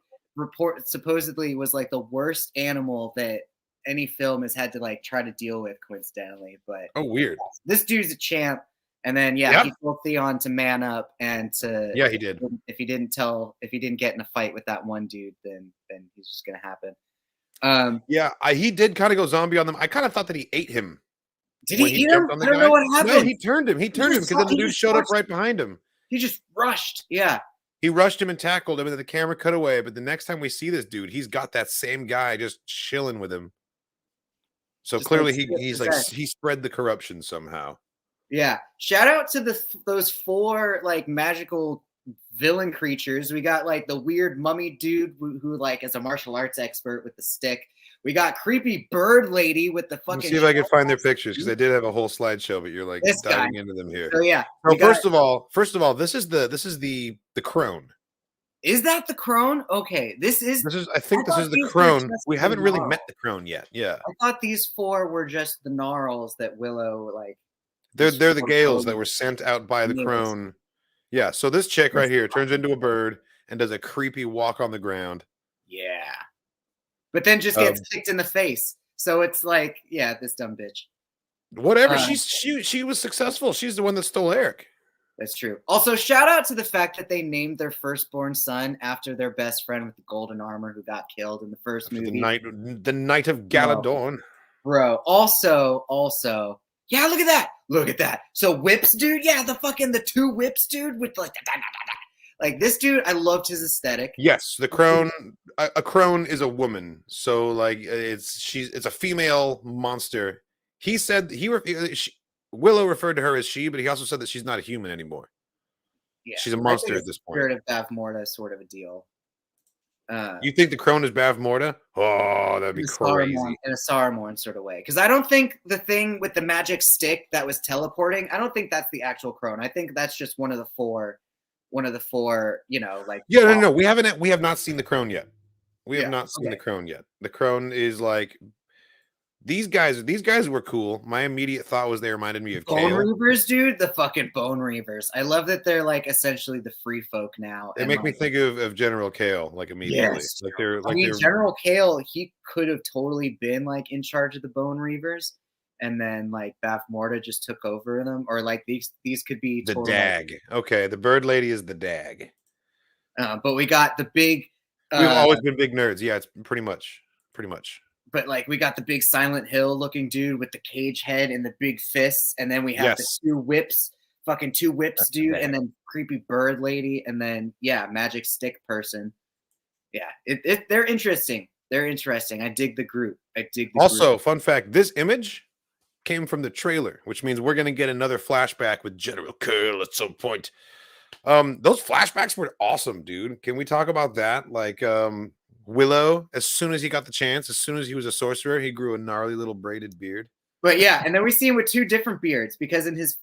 supposedly was like the worst animal that any film has had to like try to deal with, coincidentally. But weird. This dude's a champ, and then he told Theon to man up and to he did. If he didn't get in a fight with that one dude, then he's just gonna happen. He did kind of go zombie on them. I kind of thought that he ate him. Did he when he eat him? jumped on the I don't guy. know what No, happened. he turned him. He turned him just because then the he dude just showed up rushed- right behind him. He just rushed. Yeah. He rushed him and tackled him, and then the camera cut away. But the next time we see this dude, he's got that same guy just chilling with him. So Just clearly like he's like he spread the corruption somehow. Yeah. Shout out to those 4 like magical villain creatures. We got like the weird mummy dude who like is a martial arts expert with the stick. We got creepy bird lady with the Let me fucking. see if I can find their pictures because I did have a whole slideshow, but you're like This diving guy. into them here. So yeah. So first of all, this is the crone. Is that the crone? Okay. This is I think this thought is the these were crone. just We the haven't really gnarls. met the crone yet. Yeah. I thought these 4 were just the gnarls that Willow like. They're the just Gales that foreboded. were sent out by the Yes. crone. Yeah, so this chick right here turns into a bird and does a creepy walk on the ground. Yeah. But then just gets kicked in the face. So it's like, yeah, this dumb bitch. Whatever. She was successful. She's the one that stole Eric. That's true. Also, shout out to the fact that they named their firstborn son after their best friend with the golden armor who got killed in the first movie. The night of Galadorn. Bro. Also, yeah, look at that. Look at that. So whips, dude. Yeah, the 2 whips, dude, with like like this dude. I loved his aesthetic. Yes, the crone. A crone is a woman, so like it's a female monster. He said Willow referred to her as she, but he also said that she's not a human anymore. Yeah, she's a monster at this point. Spirit of Bav Morta sort of a deal. You think the crone is Bav Morta? Oh, that'd be crazy. In a Saruman sort of way. Because I don't think the thing with the magic stick that was teleporting, I don't think that's the actual crone. I think that's just one of the four, you know, like. Yeah, no. We have not seen the crone yet. We have not seen okay. the crone yet. The crone is like these guys were cool. My immediate thought was they reminded me of Bone Kale. Reavers, dude. The fucking Bone Reavers. I love that they're like essentially the free folk now. They make me think of General Kale, like immediately. Yes. Like they're like General Kale, he could have totally been like in charge of the Bone Reavers, and then like Bav Morta just took over them, or like these could be the totally, dag. Okay, the bird lady is the dag. But we got the big. We've always been big nerds. Yeah, it's pretty much. But like we got the big Silent Hill looking dude with the cage head and the big fists, and then we have the 2 whips, fucking 2 whips, dude, and then creepy bird lady, and then magic stick person. Yeah, they're interesting. They're interesting. I dig the group. Also, fun fact: this image came from the trailer, which means we're gonna get another flashback with General Kale at some point. Those flashbacks were awesome, dude. Can we talk about that? Like, Willow, as soon as he got the chance, as soon as he was a sorcerer, he grew a gnarly little braided beard. But yeah, and then we see him with 2 different beards because in his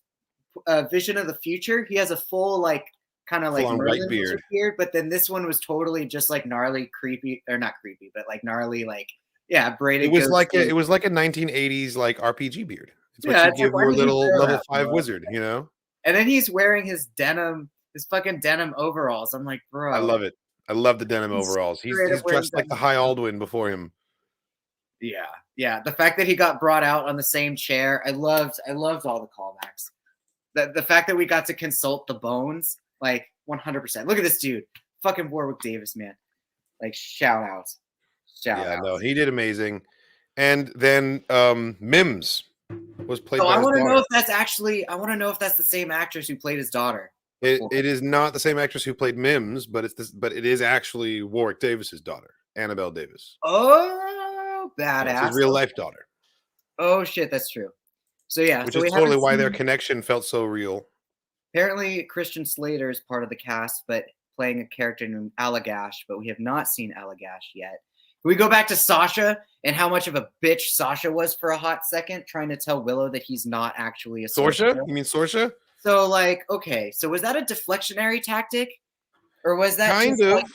vision of the future, he has a full like kind of like white beard. But then this one was totally just like gnarly, creepy, or not creepy, but like gnarly, like braided. It was like a 1980s like RPG beard. It's what you give like, your little level 5 bro? wizard, you know. And then he's wearing his fucking denim overalls. I'm like, bro, I love it. I love the denim overalls. He's dressed like the High Alduin before him. Yeah. The fact that he got brought out on the same chair, I loved all the callbacks. The fact that we got to consult the bones, like 100%. Look at this dude, fucking Warwick Davis, man. Like shout out. No, he did amazing. And then Mims was played. I want to know if that's the same actress who played his daughter. It is not the same actress who played Mims, but it is actually Warwick Davis's daughter, Annabelle Davis. Oh, badass! It's his real life daughter. Oh shit, that's true. So yeah, which is totally why their connection felt so real. Apparently, Christian Slater is part of the cast, but playing a character named Allagash, but we have not seen Allagash yet. Can we go back to Sasha and how much of a bitch Sasha was for a hot second, trying to tell Willow that he's not actually a sorcerer? You mean Sorsha? So, like, okay, so was that a deflectionary tactic? Or was that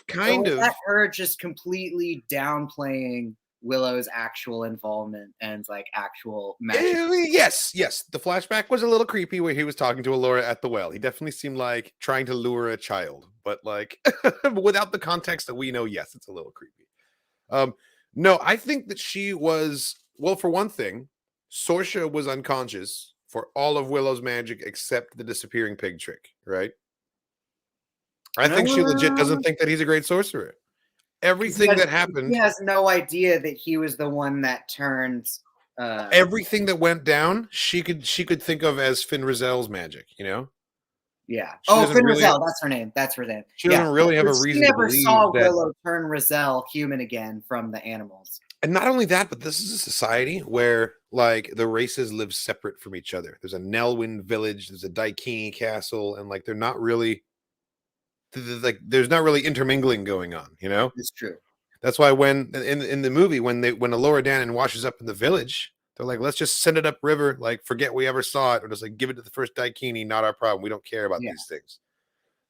kind of that her just completely downplaying Willow's actual involvement and like actual magic? Yes. The flashback was a little creepy where he was talking to Allura at the well. He definitely seemed like trying to lure a child, but like without the context that we know, yes, it's a little creepy. No, I think that she was, well, for one thing, Sorsha was unconscious for all of Willow's magic except the disappearing pig trick, right? I think she legit doesn't think that he's a great sorcerer. Everything that happened. He has no idea that he was the one that turned Everything that went down, she could think of as Finn Rizal's magic. You know. Yeah. She Oh, doesn't Finn really. Rizal. That's her name. That's her name. She Yeah. doesn't really have a She reason to never believe saw that. Willow turn Rizal human again from the animals. And not only that, but this is a society where like the races live separate from each other. There's a Nelwyn village, there's a Daikini castle, and like they're not really like there's not really intermingling going on, you know? It's true. That's why when in the movie when Alora Dannon washes up in the village, they're like, let's just send it upriver, like forget we ever saw it, or just like give it to the first Daikini, not our problem. We don't care about these things.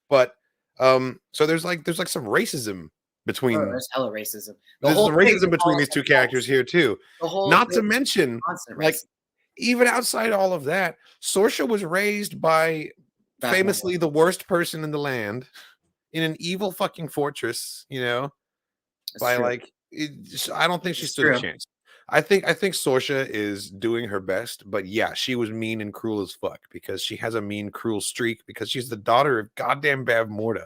But so there's like some racism between there's hella racism. There's some racism between these two characters here too. Not to mention, like, even outside all of that, Sorsha was raised by famously the worst person in the land in an evil fucking fortress, you know, by like, I don't think she stood a chance. I think Sorsha is doing her best, but yeah, she was mean and cruel as fuck because she has a mean, cruel streak because she's the daughter of goddamn Bav Morda.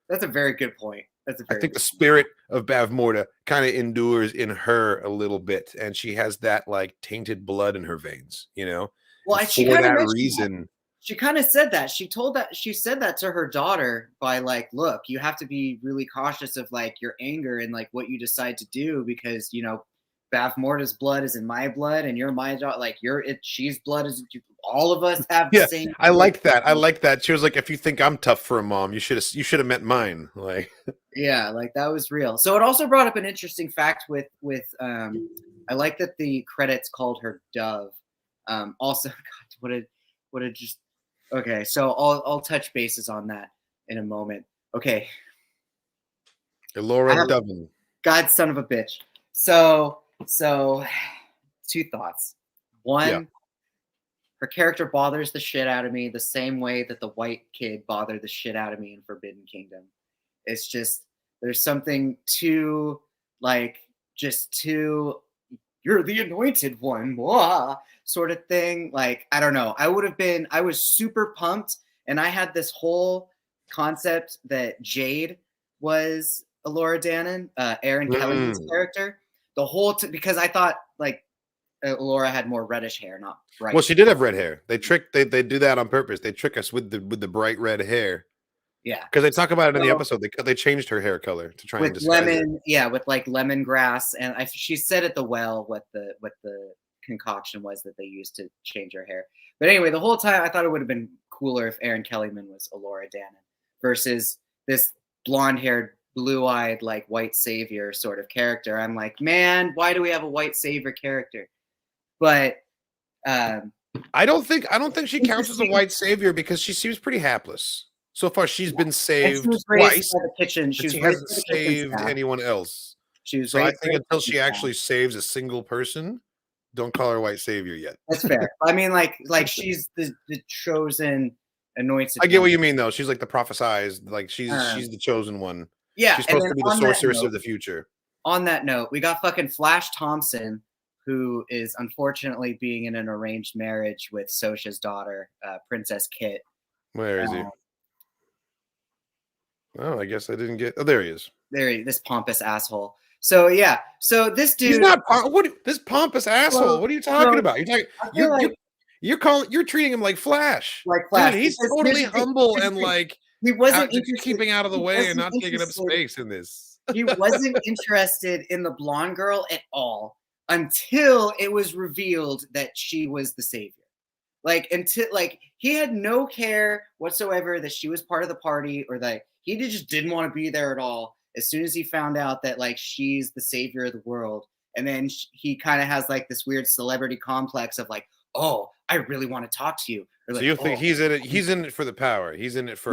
That's a very good point. I think the spirit of Bav Morda kind of endures in her a little bit, and she has that like tainted blood in her veins, you know. Well, and for that reason, she kind of said that. She said that to her daughter by like, look, you have to be really cautious of like your anger and like what you decide to do because you know, Bav Morda's blood is in my blood, and you're my daughter. Like she's blood is. All of us have the same. I like that. I like that. She was like, if you think I'm tough for a mom, you should have met mine. Like, yeah, like that was real. So it also brought up an interesting fact with I like that the credits called her Dove. Also, God, what a just. Okay, so I'll touch bases on that in a moment. Okay, Elora Doven. God, son of a bitch. So two thoughts. One. Her character bothers the shit out of me the same way that the white kid bothered the shit out of me in Forbidden Kingdom. It's just, there's something too, like, you're the anointed one, blah, sort of thing. Like, I don't know. I was super pumped, and I had this whole concept that Jade was Elora Dannon, Aaron Kelly's character. The whole, because I thought, like, Laura had more reddish hair, not bright. Well, she did have red hair. They do that on purpose. They trick us with the bright red hair. Yeah, because they talk about it in the episode. They changed her hair color to try and disguise lemon. it. Yeah, with like lemongrass, and she said at the well what the concoction was that they used to change her hair. But anyway, the whole time I thought it would have been cooler if Aaron Kellyman was Elora Dannon versus this blonde-haired, blue-eyed, like white savior sort of character. I'm like, man, why do we have a white savior character? But I don't think she counts as a white savior because she seems pretty hapless. So far, she's been saved twice. The kitchen. She hasn't saved anyone else. So I think until she actually saves a single person, don't call her white savior yet. That's fair. I mean, like she's the chosen anointed. I get what you mean, though. She's like the prophesized. Like she's the chosen one. Yeah, she's supposed to be the sorceress of the future. On that note, we got fucking Flash Thompson, who is unfortunately being in an arranged marriage with Sosha's daughter, Princess Kit. Where is he? Oh, I guess I didn't get. Oh, there he is. This pompous asshole. So yeah, so this dude. He's not. This pompous asshole? Well, what are you talking about? You're treating him like Flash. Like Flash. Dude, he's totally humble and like he wasn't keeping out of the way and not taking up space in this. He wasn't interested in the blonde girl at all until it was revealed that she was the savior. He had no care whatsoever that she was part of the party or that he just didn't want to be there at all. As soon as he found out that like she's the savior of the world, and then he kind of has like this weird celebrity complex of like, oh, I really want to talk to you. Or so like, you think he's in it? He's in it for the power. He's in it for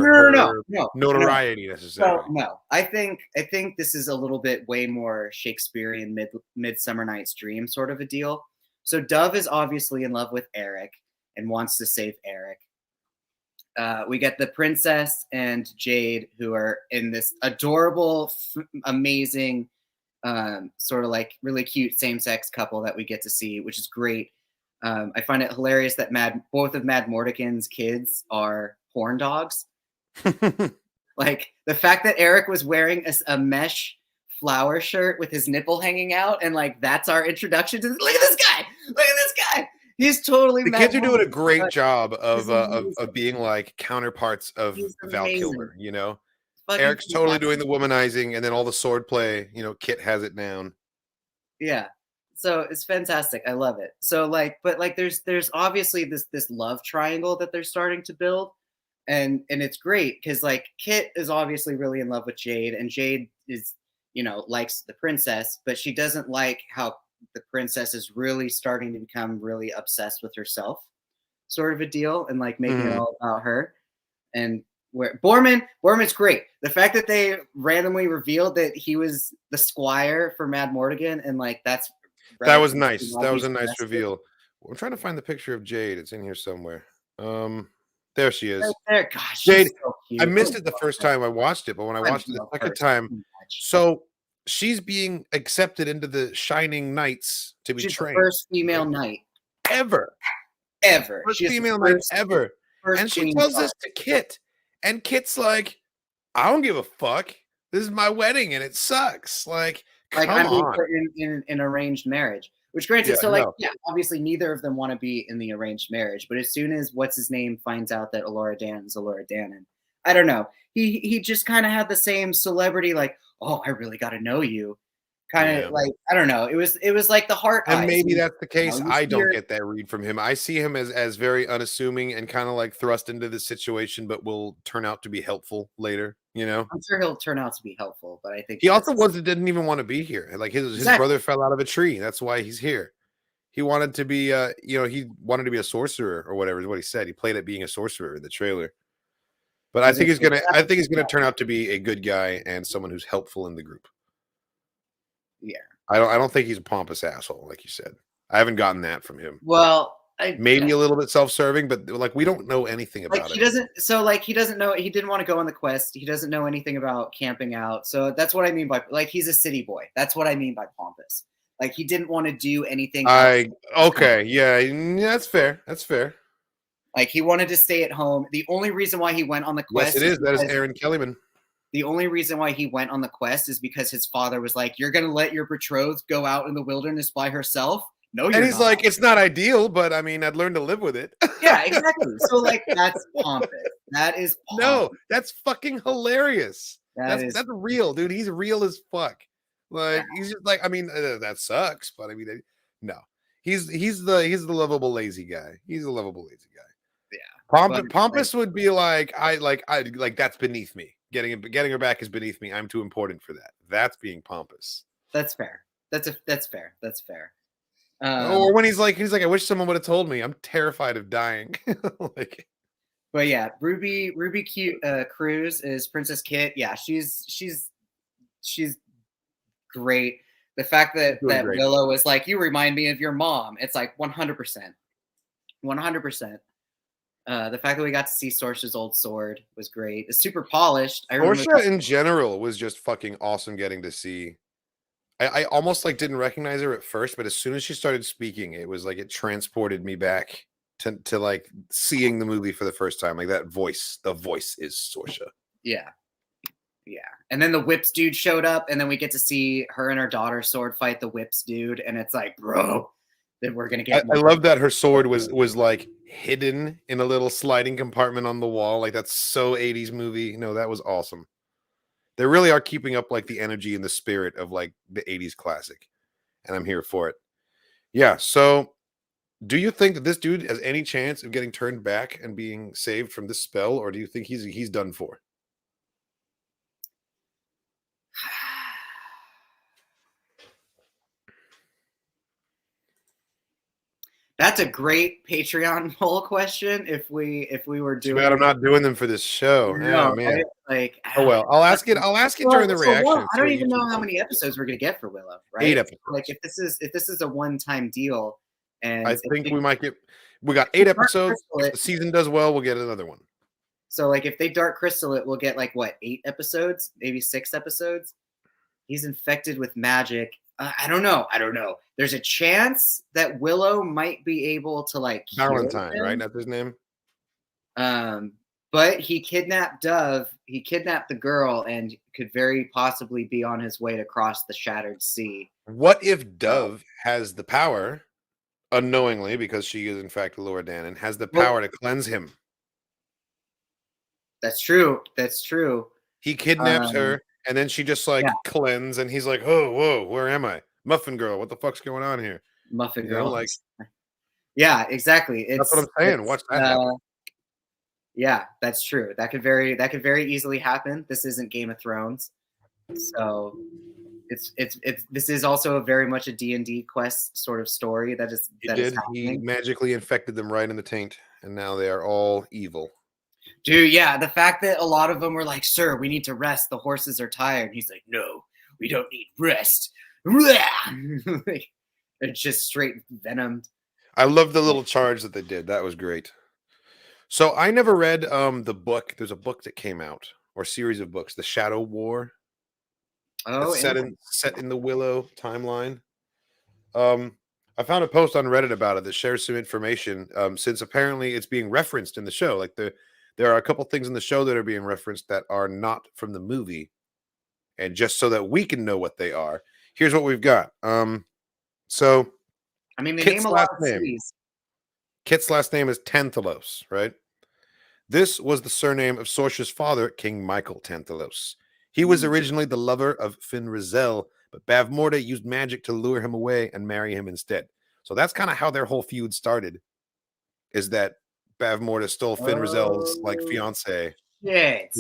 notoriety necessarily. No. I think this is a little bit way more Shakespearean Midsummer Night's Dream sort of a deal. So Dove is obviously in love with Eric and wants to save Eric. We get the princess and Jade, who are in this adorable, amazing, sort of like really cute same-sex couple that we get to see, which is great. I find it hilarious that both of Mad Mortigan's kids are porn dogs. Like the fact that Eric was wearing a mesh flower shirt with his nipple hanging out, and like that's our introduction to look at this guy. Look at this guy. He's totally The Mad kids are doing a Morgan, great but job he's amazing. of being like counterparts of He's Val amazing. Kilmer, you know? Fucking Eric's totally fantastic. doing the womanizing, and then all the sword play, you know, Kit has it down. Yeah. So it's fantastic. I love it. So like, but like there's obviously this love triangle that they're starting to build. And it's great because like Kit is obviously really in love with Jade, and Jade is, likes the princess, but she doesn't like how the princess is really starting to become really obsessed with herself, sort of a deal, and like making it Mhm. all about her. And where Borman's great. The fact that they randomly revealed that he was the squire for Mad Mortigan, and like that's That was relatively nice. That was obvious a nice message. reveal. I'm trying to find the picture of Jade. It's in here somewhere. There she Right is. there. Gosh, Jade, she's so cute. I missed it the first time I watched it, but when I I watched it the love her second time, so much. so she's being accepted into the Shining Knights to be She's the trained. first female knight Ever. ever. First She is the female knight first, ever. first And she queen tells guard. this to Kit. And Kit's like, I don't give a fuck. This is my wedding and it sucks. Like, Like come I'm being on. put in arranged marriage. Which granted, Yeah, so like no. yeah, obviously neither of them want to be in the arranged marriage. But as soon as what's his name finds out that Alora Dannon's Alora Dannon, I don't know. He just kind of had the same celebrity, like, oh, I really got to know you, kind Yeah. of like I don't know. It was like the heart And eyes. maybe that's the case. You I see don't her- get that read from him. I see him as very unassuming and kind of like thrust into this situation, but will turn out to be helpful later, you know? I'm sure he'll turn out to be helpful, but I think He also didn't even want to be here. Like his Exactly. brother fell out of a tree. That's why he's here. He wanted to be he wanted to be a sorcerer or whatever is what he said. He played at being a sorcerer in the trailer. But I think he's gonna turn out to be a good guy and someone who's helpful in the group. Yeah. I don't think he's a pompous asshole, like you said. I haven't gotten that from him. Well, Maybe a little bit self-serving, but like we don't know anything like about he it. doesn't. So like he doesn't know. He didn't want to go on the quest. He doesn't know anything about camping out. So that's what I mean by like he's a city boy. That's what I mean by pompous. Like he didn't want to do anything. Okay, yeah, that's fair. That's fair. Like he wanted to stay at home. The only reason why he went on the quest. Yes, it is. That is because- Aaron Kellyman. The only reason why he went on the quest is because his father was like, "You're gonna let your betrothed go out in the wilderness by herself." No, you're And he's not. like, it's not ideal, but I mean, I'd learn to live with it. Yeah, exactly. So like that's pompous. That is pompous. No, that's fucking hilarious. That That's real, dude. He's real as fuck. Like he's just like, I mean, that sucks, but I mean, no, he's the lovable lazy guy. He's a lovable lazy guy. Yeah, Pompous would be like, I like that's beneath me. Getting her back is beneath me. I'm too important for that. That's being pompous. That's fair. That's fair. That's fair. Or when he's like, I wish someone would have told me. I'm terrified of dying. Like, but yeah, Ruby Cruz is Princess Kit. Yeah, she's great. The fact that great. Willow was like, you remind me of your mom. It's like 100%. 100%. The fact that we got to see Sorcerer's old sword was great. It's super polished. Portia in general was just fucking awesome getting to see. I almost like didn't recognize her at first, but as soon as she started speaking, it was like it transported me back to like seeing the movie for the first time. Like that voice, the voice is Sorcia. Yeah. Yeah. And then the Whips dude showed up, and then we get to see her and her daughter sword fight the Whips dude, and it's like, bro, that we're gonna get. I love that her sword was like hidden in a little sliding compartment on the wall. Like that's so 80s movie. No, that was awesome. They really are keeping up like the energy and the spirit of like the 80s classic. And I'm here for it. Yeah. So do you think that this dude has any chance of getting turned back and being saved from this spell, or do you think he's done for? That's a great Patreon poll question. If we were Too doing, bad I'm not doing them for this show. no, Oh man. like, Oh well. I'll ask it during the reaction. Willow, I don't even know how many episodes we're gonna get for Willow. Right? 8 episodes. Like if this is a one-time deal, and I think we might get. We got 8 episodes. Crystal If the season does well, we'll get another one. So like if they Dark Crystal it, we'll get like what 8 episodes, maybe 6 episodes. He's infected with magic. I don't know. There's a chance that Willow might be able to like Valentine, right? That's his name. But he kidnapped Dove. He kidnapped the girl and could very possibly be on his way to cross the Shattered Sea. What if Dove has the power unknowingly, because she is in fact Laura Dannon, has the Well, power to cleanse him. that's true. That's true. He kidnaps Um, her, and then she just yeah, cleanse, and he's like, "Oh, whoa, where am I? Muffin Girl, what the fuck's going on here?" Muffin You know, Girl. like Yeah, exactly. that's what I'm saying. Watch that happen. Yeah, that's true. That could very easily happen. This isn't Game of Thrones, so it's this is also very much a D&D quest sort of story that is He happening. magically infected them right in the taint, and now they are all evil. Dude, yeah, the fact that a lot of them were like, "Sir, we need to rest. The horses are tired." He's like, "No, we don't need rest." Like, they're just straight venomed. I love the little charge that they did. That was great. So I never read the book. There's a book that came out, or series of books, The Shadow War. Oh, That's set in the Willow timeline. I found a post on Reddit about it that shares some information. Since apparently it's being referenced in the show, like there are a couple things in the show that are being referenced that are not from the movie, and just so that we can know what they are, here's what we've got. So I mean, they Kit's name a lot last of name. cities. Kit's last name is Tantalos, right? This was the surname of Sorcia's father, King Michael Tantalos. He was originally the lover of Fin Raziel, but Bavmorda used magic to lure him away and marry him instead. So that's kind of how their whole feud started, is that Bavmorda stole Fin Raziel's fiance, Shit.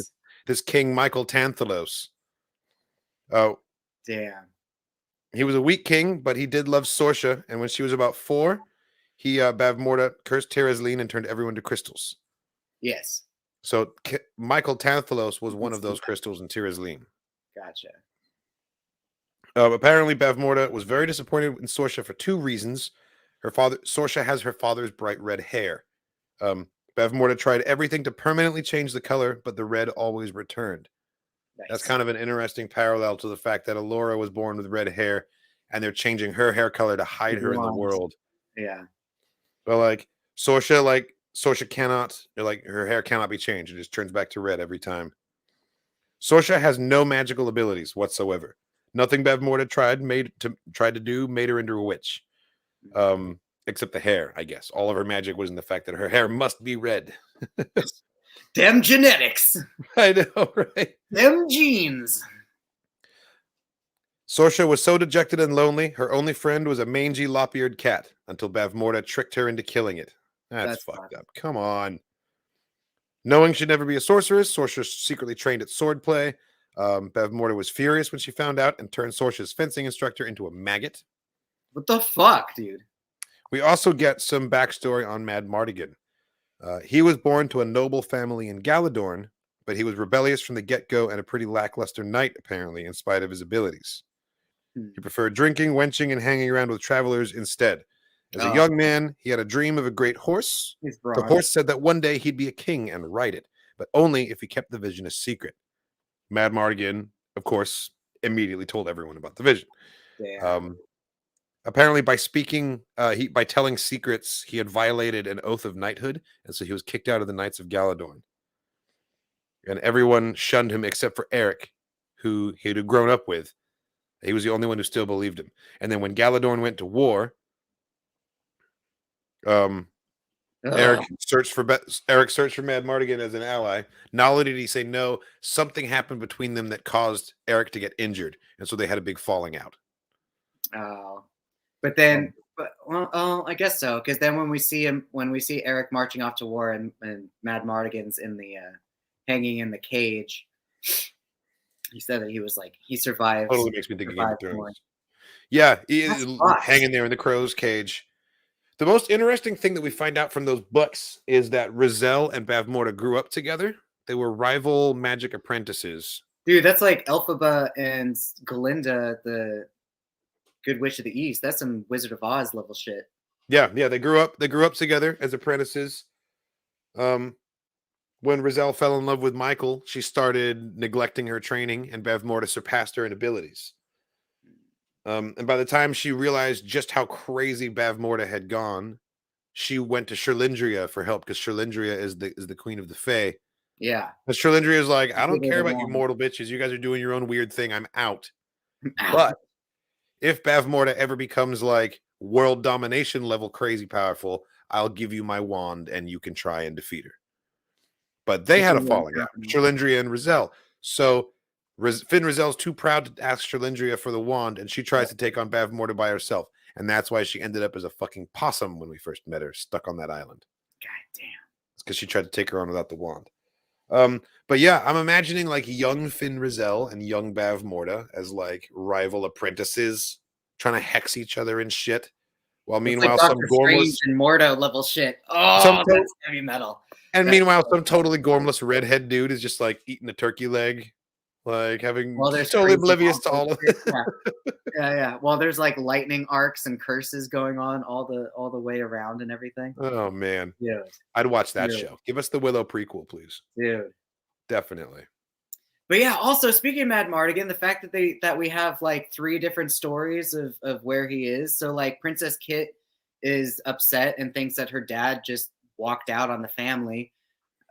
this King Michael Tantalos. Oh, Damn. he was a weak king, but he did love Sorcia, and when she was about 4, he Bavmorda cursed Terazlin and turned everyone to crystals. Yes. So Michael Tantalos was one of those crystals in Terazlin. Gotcha. Apparently, Bavmorda was very disappointed in Sorcia for 2 reasons. Sorcia has her father's bright red hair. Bavmorda tried everything to permanently change the color, but the red always returned. Nice. That's kind of an interesting parallel to the fact that Allura was born with red hair, and they're changing her hair color to hide her in the world. Yeah. But Sorcia cannot, her hair cannot be changed. It just turns back to red every time. Sorcia has no magical abilities whatsoever. Nothing Bavmorda tried to do made her into a witch. Except the hair, I guess. All of her magic was in the fact that her hair must be red. Them genetics. I know, right? Them genes. Sorcia was so dejected and lonely, her only friend was a mangy, lop-eared cat, until Bavmorda tricked her into killing it. That's fucked up. Come on. Knowing she'd never be a sorceress, Sorcia secretly trained at swordplay. Bavmorda was furious when she found out and turned Sorcia's fencing instructor into a maggot. What the fuck, dude? We also get some backstory on Mad Mardigan. He was born to a noble family in Galadorn, but he was rebellious from the get-go and a pretty lackluster knight, apparently, in spite of his abilities. He preferred drinking, wenching, and hanging around with travelers instead. As a young man, he had a dream of a great horse. The horse said that one day he'd be a king and ride it, but only if he kept the vision a secret. Mad Mardigan, of course, immediately told everyone about the vision. Apparently, by telling secrets, he had violated an oath of knighthood, and so he was kicked out of the Knights of Galadorn. And everyone shunned him except for Eric, who he had grown up with. He was the only one who still believed him. And then when Galadorn went to war, Eric searched for Mad Mardigan as an ally. Not only did he say no, something happened between them that caused Eric to get injured, and so they had a big falling out. But then, I guess so, because then when we see Eric marching off to war and Mad Mardigan's in the hanging in the cage, he said that he was he survived. Totally makes me think of Game of Thrones. Yeah, he is hanging there in the crow's cage. The most interesting thing that we find out from those books is that Raziel and Bavmorda grew up together. They were rival magic apprentices. Dude, that's like Elphaba and Galinda, the Good Witch of the East. That's some Wizard of Oz level shit. Yeah, they grew up together as apprentices. When Raziel fell in love with Michael, she started neglecting her training, and Bavmorda surpassed her in abilities. And by the time she realized just how crazy Bavmorda had gone, she went to Sherlindria for help, because Sherlindria is the queen of the Fae. Yeah. But Sherlindria is like, I don't care about you mortal bitches. You guys are doing your own weird thing. I'm out. But if Bavmorda ever becomes world domination level crazy powerful. I'll give you my wand and you can try and defeat her. But they had a falling out, Cherlindria and Rizal. So Finn Rizal's too proud to ask Cherlindria for the wand, and she tries to take on Bavmorda by herself. And that's why she ended up as a fucking possum when we first met her, stuck on that island. God damn. It's because she tried to take her on without the wand. But yeah, I'm imagining like young Finn Rizal and young Bavmorda as like rival apprentices trying to hex each other and shit. While meanwhile, like some gormless and Mordo level shit. Oh, that's heavy metal. And meanwhile, some totally gormless redhead dude is just like eating a turkey leg, like having totally oblivious to all of it. Yeah. Well, there's like lightning arcs and curses going on all the way around and everything. Oh man, yeah, I'd watch that show. Give us the Willow prequel, please. Dude, definitely. But yeah, also speaking of Mad Mardigan, the fact that we have like 3 different stories of where he is. So like Princess Kit is upset and thinks that her dad just walked out on the family.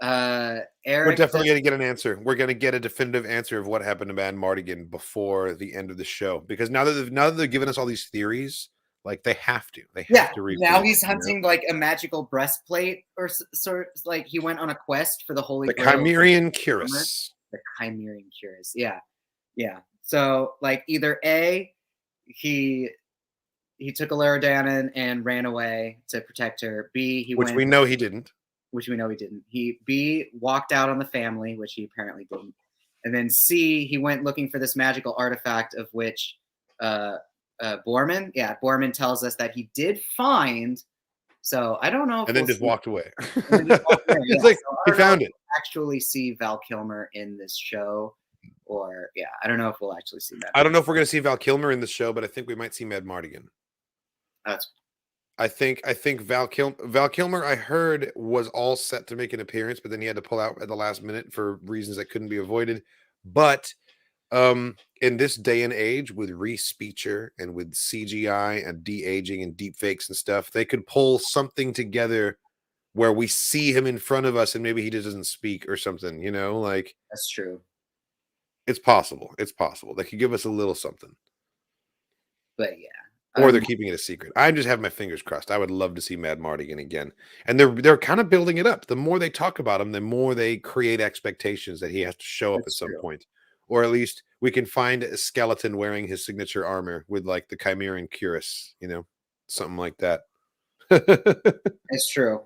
Eric, we're definitely going to get an answer. We're going to get a definitive answer of what happened to Mad Mardigan before the end of the show, because now that they've given us all these theories, like they have to read. Now he's hunting like a magical breastplate or sort of like he went on a quest for the holy the Chimerian cuirass. The Chimerian cuirass. Yeah. So like either A, he took Alaradan and ran away to protect her. B, which we know he didn't. B, walked out on the family, which he apparently didn't. And then C, he went looking for this magical artifact of which Borman tells us that he did find. So I don't know if and then just walked away. It's like he found it. Actually see Val Kilmer in this show, or I don't know if we'll actually see that. I don't know if we're going to see Val Kilmer in the show, but I think we might see Mad Mardigan. I think Val Kilmer, I heard, was all set to make an appearance, but then he had to pull out at the last minute for reasons that couldn't be avoided. But in this day and age, with re-speecher and with CGI and de-aging and deep fakes and stuff, they could pull something together where we see him in front of us and maybe he just doesn't speak or something, like that's true. It's possible. They could give us a little something. But yeah. Or they're keeping it a secret. I just have my fingers crossed. I would love to see Mad Mardigan again. And they're kind of building it up. The more they talk about him, the more they create expectations that he has to show up at some point. Or at least we can find a skeleton wearing his signature armor with like the Chimerian cuirass, something like that. It's true.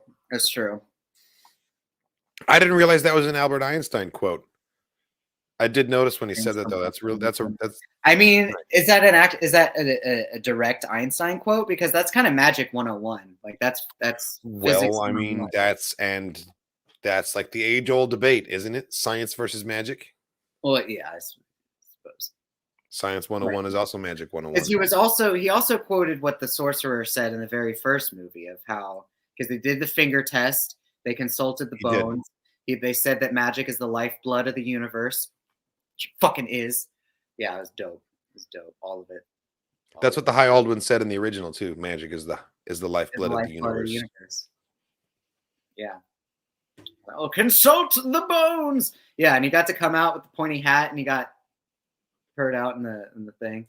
I didn't realize that was an Albert Einstein quote. I did notice when he said that though. That's real. That's. I mean, right. Is that a direct Einstein quote? Because that's kind of Magic 101. Like that's. Well, I mean, that's like the age-old debate, isn't it? Science versus magic. Well, yeah, I suppose. Science 101 is also Magic 101. Because he also quoted what the sorcerer said in the very first movie of how, because they did the finger test, they consulted the bones. They said that magic is the lifeblood of the universe. Which fucking is. Yeah, it was dope. All of it. That's what the High Aldwin said in the original too. Magic is the lifeblood of the universe. Yeah. Well, consult the bones. Yeah, and he got to come out with the pointy hat, and he got heard out in the thing.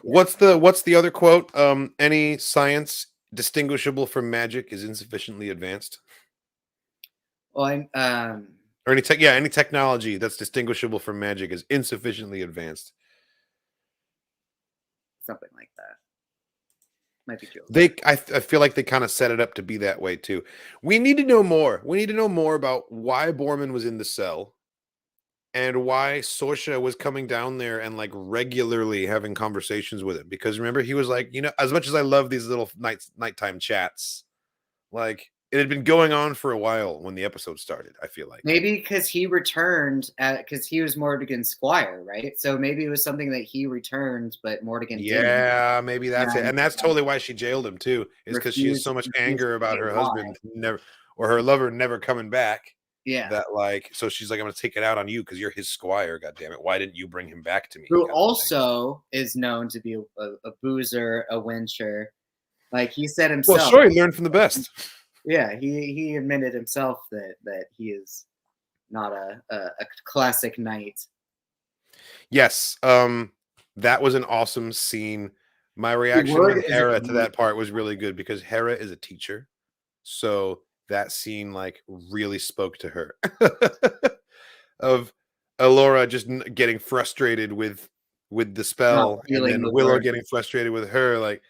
Yeah. What's the other quote? Any science distinguishable from magic is insufficiently advanced. Well, or any technology that's distinguishable from magic is insufficiently advanced. Something like that. Might be true. I feel like they kind of set it up to be that way too. We need to know more. We need to know more about why Borman was in the cell and why Sorsha was coming down there and like regularly having conversations with him. Because remember, he was like, as much as I love these little nighttime chats, like it had been going on for a while when the episode started, I feel like. Maybe because he returned, because he was Mordigan's squire, right? So maybe it was something that he returned, but Mordigan didn't. Yeah, maybe that's it. And that's totally why she jailed him, too, is because she has so much anger about her husband or her lover never coming back. Yeah. That, like, so she's like, I'm going to take it out on you because you're his squire, goddammit. Why didn't you bring him back to me? Who also is known to be a boozer, a wencher. Like he said himself. Well, sure, he learned from the best. Yeah, he admitted himself that he is not a classic knight. Yes, that was an awesome scene My reaction Wood with is a Hera to great- that part was really good because Hera is a teacher. So that scene like really spoke to her of Alora just getting frustrated with the not spell and feeling then the Willow word. getting frustrated with her, like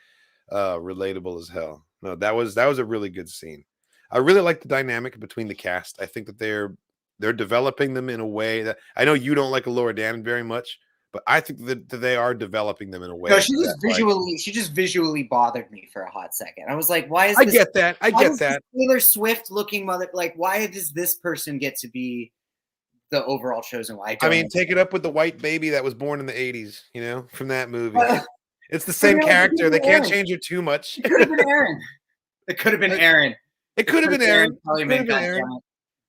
relatable as hell. No, that was a really good scene. I really like the dynamic between the cast. I think that they're developing them in a way that I know you don't like Alora Dannon very much, but I think that they are developing them in a way No, she that, just visually bothered me for a hot second. I was like, why is I this get that. I why get does this that. Taylor Swift looking mother, like, why does this person get to be the overall chosen one? I mean, take it up with the white baby that was born in the 80s, from that movie. But It's the same it could've character. They been can't Aaron. change her too much. It could have been Aaron. It could have been Aaron. It could have been Aaron. Kelly, It man, could have been Aaron. goddammit.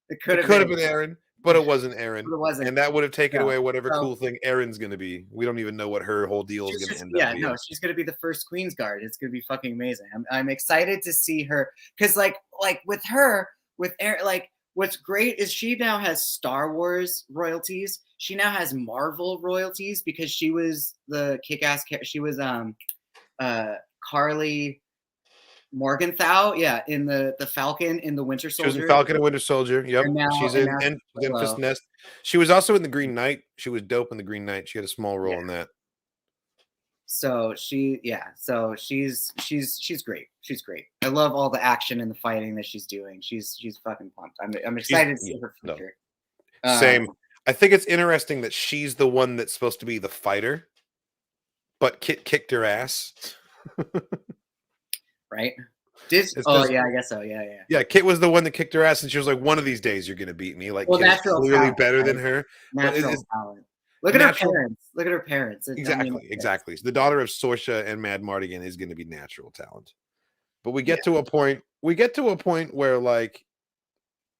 It It could have could have been. been Aaron, but it wasn't Aaron. But it wasn't. And that would have taken No. away whatever So- cool thing Aaron's going to be. We don't even know what her whole deal is She's going to just- end yeah, up being. no, she's gonna be the first Queen's Guard. It's gonna be fucking amazing. I'm excited to see her because like with her with Aaron, like what's great is she now has Star Wars royalties. She now has Marvel royalties because she was the kick-ass. She was Carly Morgenthau, yeah, in the Falcon in the Winter She was Soldier. in Falcon and Winter Soldier. Yep. And now- She's and in now she's Enfys Willow. Nest. She was also in the Green Knight. She was dope in the Green Knight. She had a small role in that. So she's great. She's great. I love all the action and the fighting that she's doing. She's fucking pumped. I'm excited to see her no. future. Same. I think it's interesting that she's the one that's supposed to be the fighter, but Kit kicked her ass. Right? It's Oh just- yeah, I guess so. Yeah. Yeah, Kit was the one that kicked her ass, and she was like, "One of these days, you're gonna beat me." Like, Well, Kit is natural clearly talent, better than right? her. Natural it's- talent. Look at her natural- parents. Look at her parents. Exactly, exactly. So the daughter of Sorsha and Mad Mardigan is going to be natural talent. But we get to a point. We get to a point where like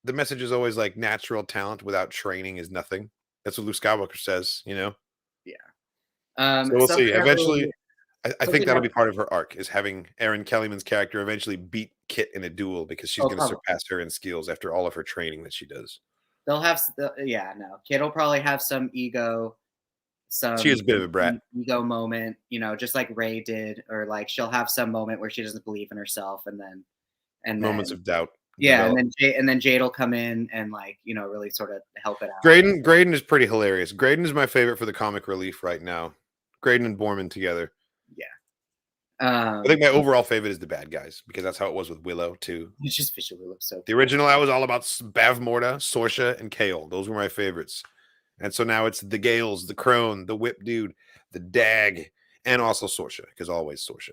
the message is always like natural talent without training is nothing. That's what Luke Skywalker says. Yeah. So we'll see. something that Eventually, really- I something think that'll that- be part of her arc is having Erin Kellyman's character eventually beat Kit in a duel because she's Oh, going to probably. surpass her in skills after all of her training that she does. they'll have Kid will probably have some ego. She is a bit of a brat. Ego moment, just like Rey did, or like she'll have some moment where she doesn't believe in herself, and then Moments of doubt. yeah, develop. and then Jade will come in and like really sort of help it out. Graydon is pretty hilarious. Graydon is my favorite for the comic relief right now. Graydon and Borman together. I think my overall favorite is the bad guys because that's how it was with Willow too. It just visually looks so. The original, I was all about Bavmorda, Sorsha, and Kale. Those were my favorites. And so now it's the Gales, the Crone, the Whip Dude, the Dag, and also Sorsha because always Sorsha.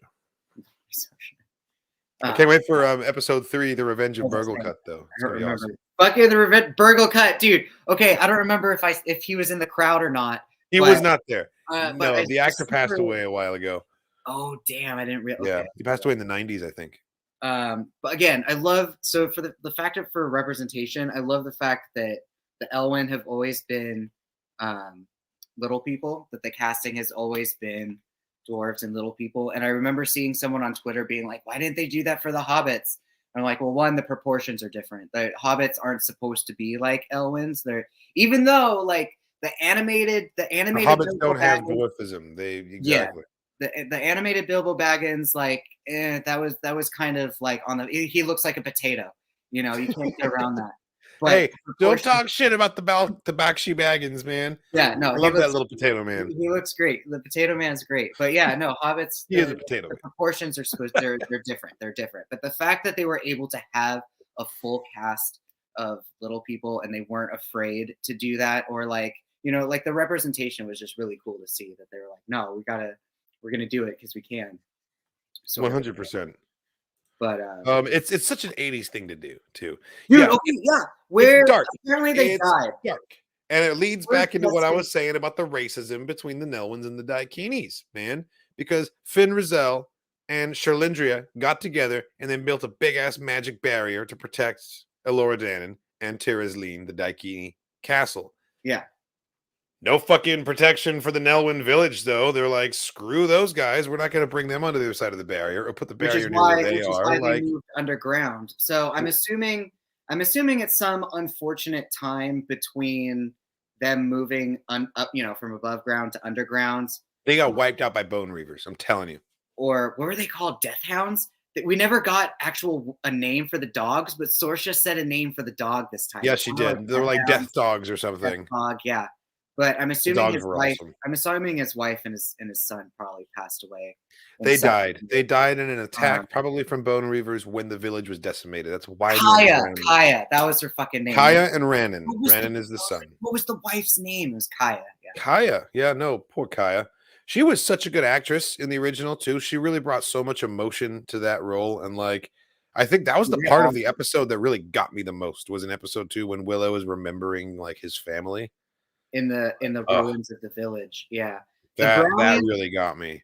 I can't wait for episode 3, the Revenge of Burgle Cut though. It's I gonna don't be remember. awesome. Fuck yeah, the Revenge Burgle Cut, dude. Okay, I don't remember if he was in the crowd or not. He but- was not there. but No, I the actor passed super- away a while ago. Oh damn, I didn't realize. Yeah, he passed away in the 90s, I think. But again, I love for the fact of for representation, I love the fact that the Elwyn have always been little people, that the casting has always been dwarves and little people. And I remember seeing someone on Twitter being like, why didn't they do that for the hobbits? And I'm like, well, one, the proportions are different. The hobbits aren't supposed to be like Elwyn's. They're even though like the animated The hobbits Bilbo don't have Baggins- dwarfism. They exactly. the animated Bilbo Baggins, like that was kind of like on the he looks like a potato, you can't get around that. But Hey, don't proportion- talk shit about the Bakshi Baggins, man. Yeah, no, I he love that looks- little potato man. He looks great. The Potato Man's great, but yeah, no, hobbits. He is a potato The man. proportions are supposed they're different. They're different. But the fact that they were able to have a full cast of little people and they weren't afraid to do that, or like like the representation was just really cool to see that they were like, no, we're gonna do it because we can. So 100%. But It's such an 80s thing to do too. dude, yeah. okay, yeah. Where dark. apparently they It's died. dark. And it leads Where's back into what I Dustin? was saying about the racism between the Nelwyns and the Dakinis, man. Because Finn Rizal and Sherlindria got together and then built a big ass magic barrier to protect Elora Danan and Tirazleen, the Daikini castle. Yeah. No fucking protection for the Nelwyn village, though. They're like, screw those guys. We're not going to bring them onto the other side of the barrier or put the barrier near where they are. They Like, moved underground. So I'm assuming it's some unfortunate time between them moving up, from above ground to underground, they got wiped out by bone reavers. I'm telling you. or what were they called? Death hounds. We never got a name for the dogs, but Sorsha said a name for the dog this time. Yeah, she did. They were like death dogs or something. Death dog, yeah. But I'm The assuming dogs his were wife. awesome. I'm assuming his wife and his son probably passed away. They died. They died in an attack, probably from Bone Reavers when the village was decimated. That's why. Kaya, that was her fucking name. Kaya and Rhiannon. Rhiannon is the son. What was the wife's name? It was Kaya. Yeah. Kaya. Yeah, no, poor Kaya. She was such a good actress in the original too. She really brought so much emotion to that role, and like, I think that was the part of the episode that really got me the most. Was in episode 2 when Willow is remembering like his family in the ruins of the village. Yeah, that really got me.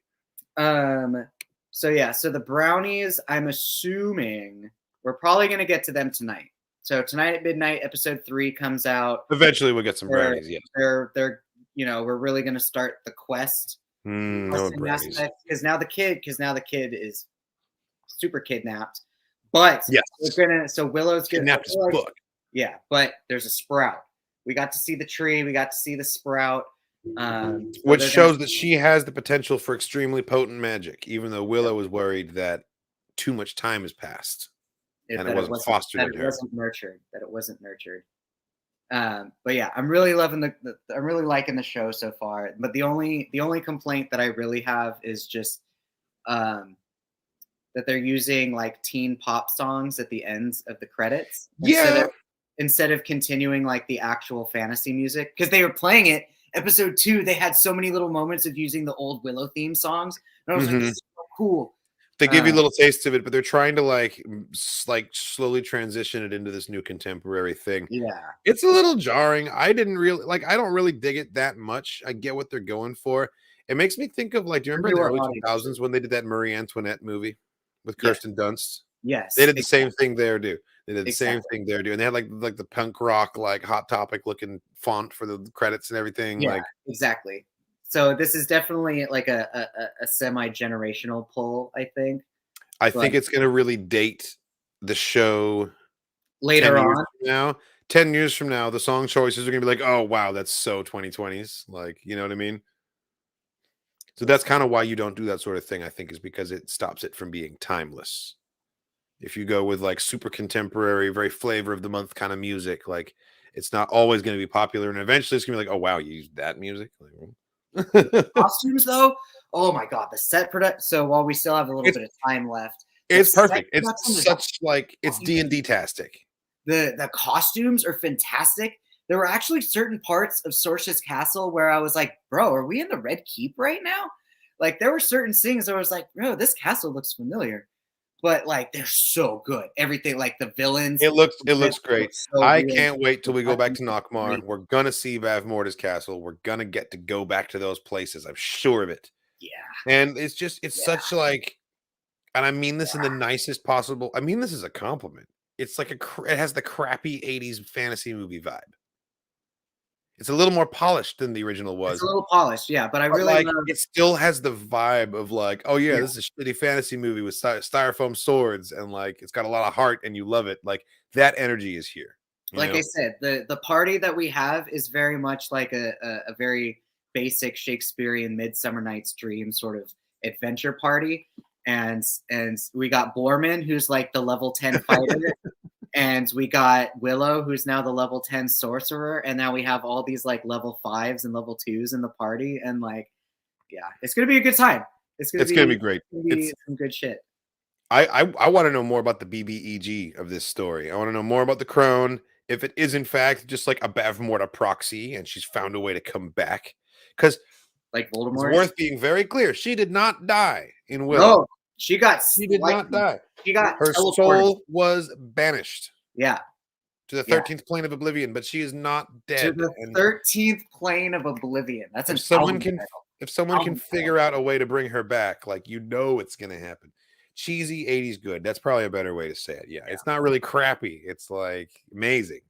So the brownies, I'm assuming we're probably gonna get to them tonight. So tonight at midnight, episode 3 comes out. Eventually, we'll get some brownies. Yeah, they're we're really gonna start the quest. Because now the kid is super kidnapped. But yes, Willow's gonna kidnapped his book. Yeah, but there's a sprout. We got to see the tree. We got to see the sprout. Which shows that she has the potential for extremely potent magic, even though Willow was worried that too much time has passed and it wasn't fostered in her. That it wasn't nurtured. But yeah, I'm really loving I'm really liking the show so far. But the only complaint that I really have is just that they're using like teen pop songs at the ends of the credits. Instead of continuing like the actual fantasy music, because they were playing it. Episode 2, they had so many little moments of using the old Willow theme songs. And I was like, this is so cool. They give you a little taste of it, but they're trying to like slowly transition it into this new contemporary thing. Yeah. It's a little jarring. I don't really dig it that much. I get what they're going for. It makes me think of like, do you remember in the early 2000s when they did that Marie Antoinette movie with Kirsten Dunst? Yes. They did the same thing there, dude. They did the same thing there, dude. And they had like the punk rock, like Hot Topic looking font for the credits and everything. Yeah, like exactly. So this is definitely like a semi-generational pull, I think. I think it's going to really date the show later on. 10 years from now, the song choices are going to be like, oh, wow, that's so 2020s. Like, you know what I mean? So that's kind of why you don't do that sort of thing, I think, is because it stops it from being timeless. If you go with like super contemporary, very flavor of the month kind of music, like it's not always going to be popular. And eventually it's going to be like, oh, wow, you used that music? Costumes, though? Oh, my God. The set production. So while we still have a little bit of time left. It's perfect. It's such like, it's D&D-tastic. The costumes are fantastic. There were actually certain parts of Sorsha's castle where I was like, bro, are we in the Red Keep right now? Like there were certain things where I was like, bro, this castle looks familiar. But like they're so good. Everything like the villains. It looks great. So I can't wait till we go back to Nockmaar. We're gonna see Vav Morta's castle. We're gonna get to go back to those places. I'm sure of it. Yeah. And it's such like, and I mean this in the nicest possible. I mean this is a compliment. It's like it has the crappy 80s fantasy movie vibe. It's a little more polished than the original was. It's a little polished, yeah, but I really like it still has the vibe of like, oh yeah, this is a shitty fantasy movie with styrofoam swords, and like it's got a lot of heart, and you love it. Like that energy is here. Like I said, the party that we have is very much like a very basic Shakespearean Midsummer Night's Dream sort of adventure party, and we got Borman, who's like the level 10 fighter. And we got Willow, who's now the level 10 sorcerer, and now we have all these like level 5s and level 2s in the party, and like, yeah, it's gonna be a good time. It's gonna be great. It's some good shit. I want to know more about the BBEG of this story. I want to know more about the crone. If it is in fact just like a Bavmorda proxy, and she's found a way to come back, because like Voldemort, it's worth being very clear, she did not die in Willow. No, she did not die. She got her soul was banished. Yeah. To the 13th plane of oblivion, but she is not dead. To the 13th plane of oblivion. That's if someone can figure out a way to bring her back, like it's gonna happen. Cheesy 80s good. That's probably a better way to say it. Yeah. It's not really crappy. It's like amazing.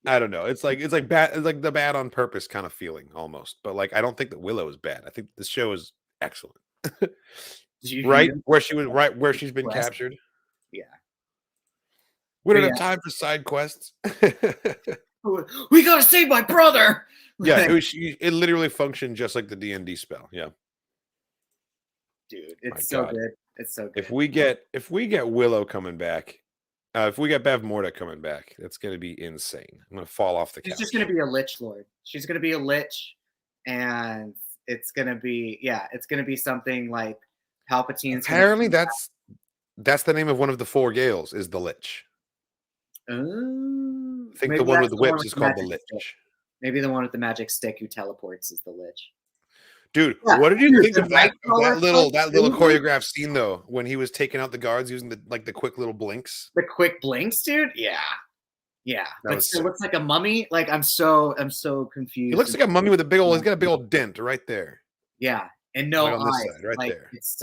I don't know. It's like bad. It's like the bad on purpose kind of feeling almost. But like I don't think that Willow is bad. I think the show is excellent. Right where she's been captured. Yeah. We don't have time for side quests. We gotta save my brother. Yeah, it literally functioned just like the D&D spell. Yeah. dude. My It's so God. good. It's so good. If we get Willow coming back, if we get Bev Morta coming back, that's gonna be insane. I'm gonna fall off the She's couch. just gonna be a lich lord. She's gonna be a lich, and it's gonna be something like Palpatine's. Apparently, that's the name of one of the 4 Gales is the Lich. Oh, I think maybe the one that's with the whips with is called the magic Lich. stick. Maybe the one with the magic stick who teleports is the lich. Dude, Yeah, what did you dude, think the of that Nightcrawler little fight, choreographed scene though, when he was taking out the guards using the quick little blinks? The quick blinks, dude. Yeah. That But was still sick. looks like a mummy. Like I'm so confused. He looks like a mummy with a big old. He's got a big old dent right there. Yeah, and no Like on this eyes. side, right like there. it's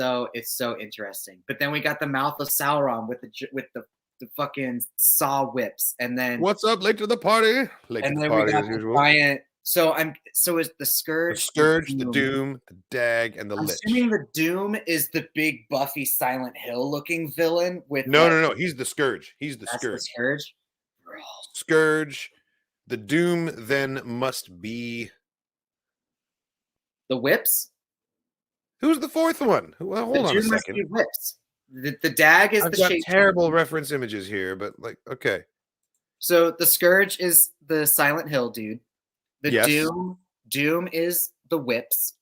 so interesting. But then we got the mouth of Sauron with the fucking saw whips, and then What's up? Late to the party. Late to and the then we party got as the usual. giant. So is the Scourge, The Scourge, the Doom, the Dag, and the I'm Lich. assuming the Doom is the big Buffy Silent Hill looking villain with No. He's the Scourge. He's the that's Scourge. the Scourge. Bro. Scourge. The Doom then must be. The whips. Who's the 4th one? Well, hold The on a Doom must be second. whips. The Dag is I've the got shape. terrible reference images here, but like, okay. So the Scourge is the Silent Hill dude. The Yes. Doom is the whips.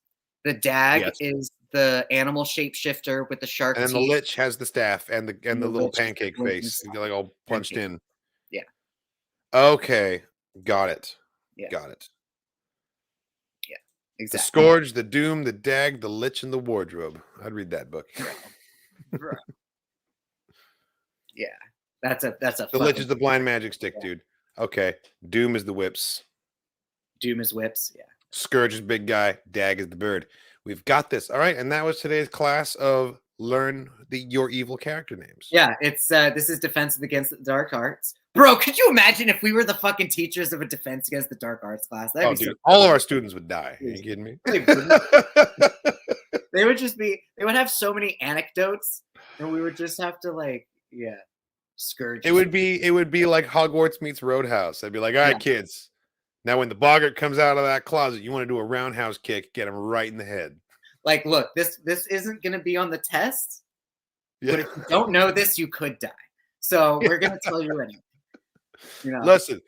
The Dag Yes. is the animal shapeshifter with the shark And then the teeth. Lich has the staff and the the little Lich is pancake the Lich face, and like all punched Pancake. in. Yeah. Okay, got it. Yeah. Got it. The Exactly. Scourge, the Doom, the Dag, the Lich, and the Wardrobe. I'd read that book. Bro. Yeah. That's a The Lich is the blind magic stick, dude. Okay. Doom is the whips. Doom is whips. Yeah. Scourge is big guy. Dag is the bird. We've got this. All right. And that was today's class of learn your evil character names. Yeah, it's this is Defense Against the Dark Arts. Bro, could you imagine if we were the fucking teachers of a Defense Against the Dark Arts class? That'd Oh, be dude, so all of our students would die. Are you kidding me? They would just be, they would have so many anecdotes, and we would just have to scourge. It would be like Hogwarts meets Roadhouse. I'd be like, all right, kids. Now, when the boggart comes out of that closet, you want to do a roundhouse kick, get him right in the head. Like, look, this isn't going to be on the test, Yeah. but if you don't know this, you could die. So we're going to tell you anyway. You know, Listen,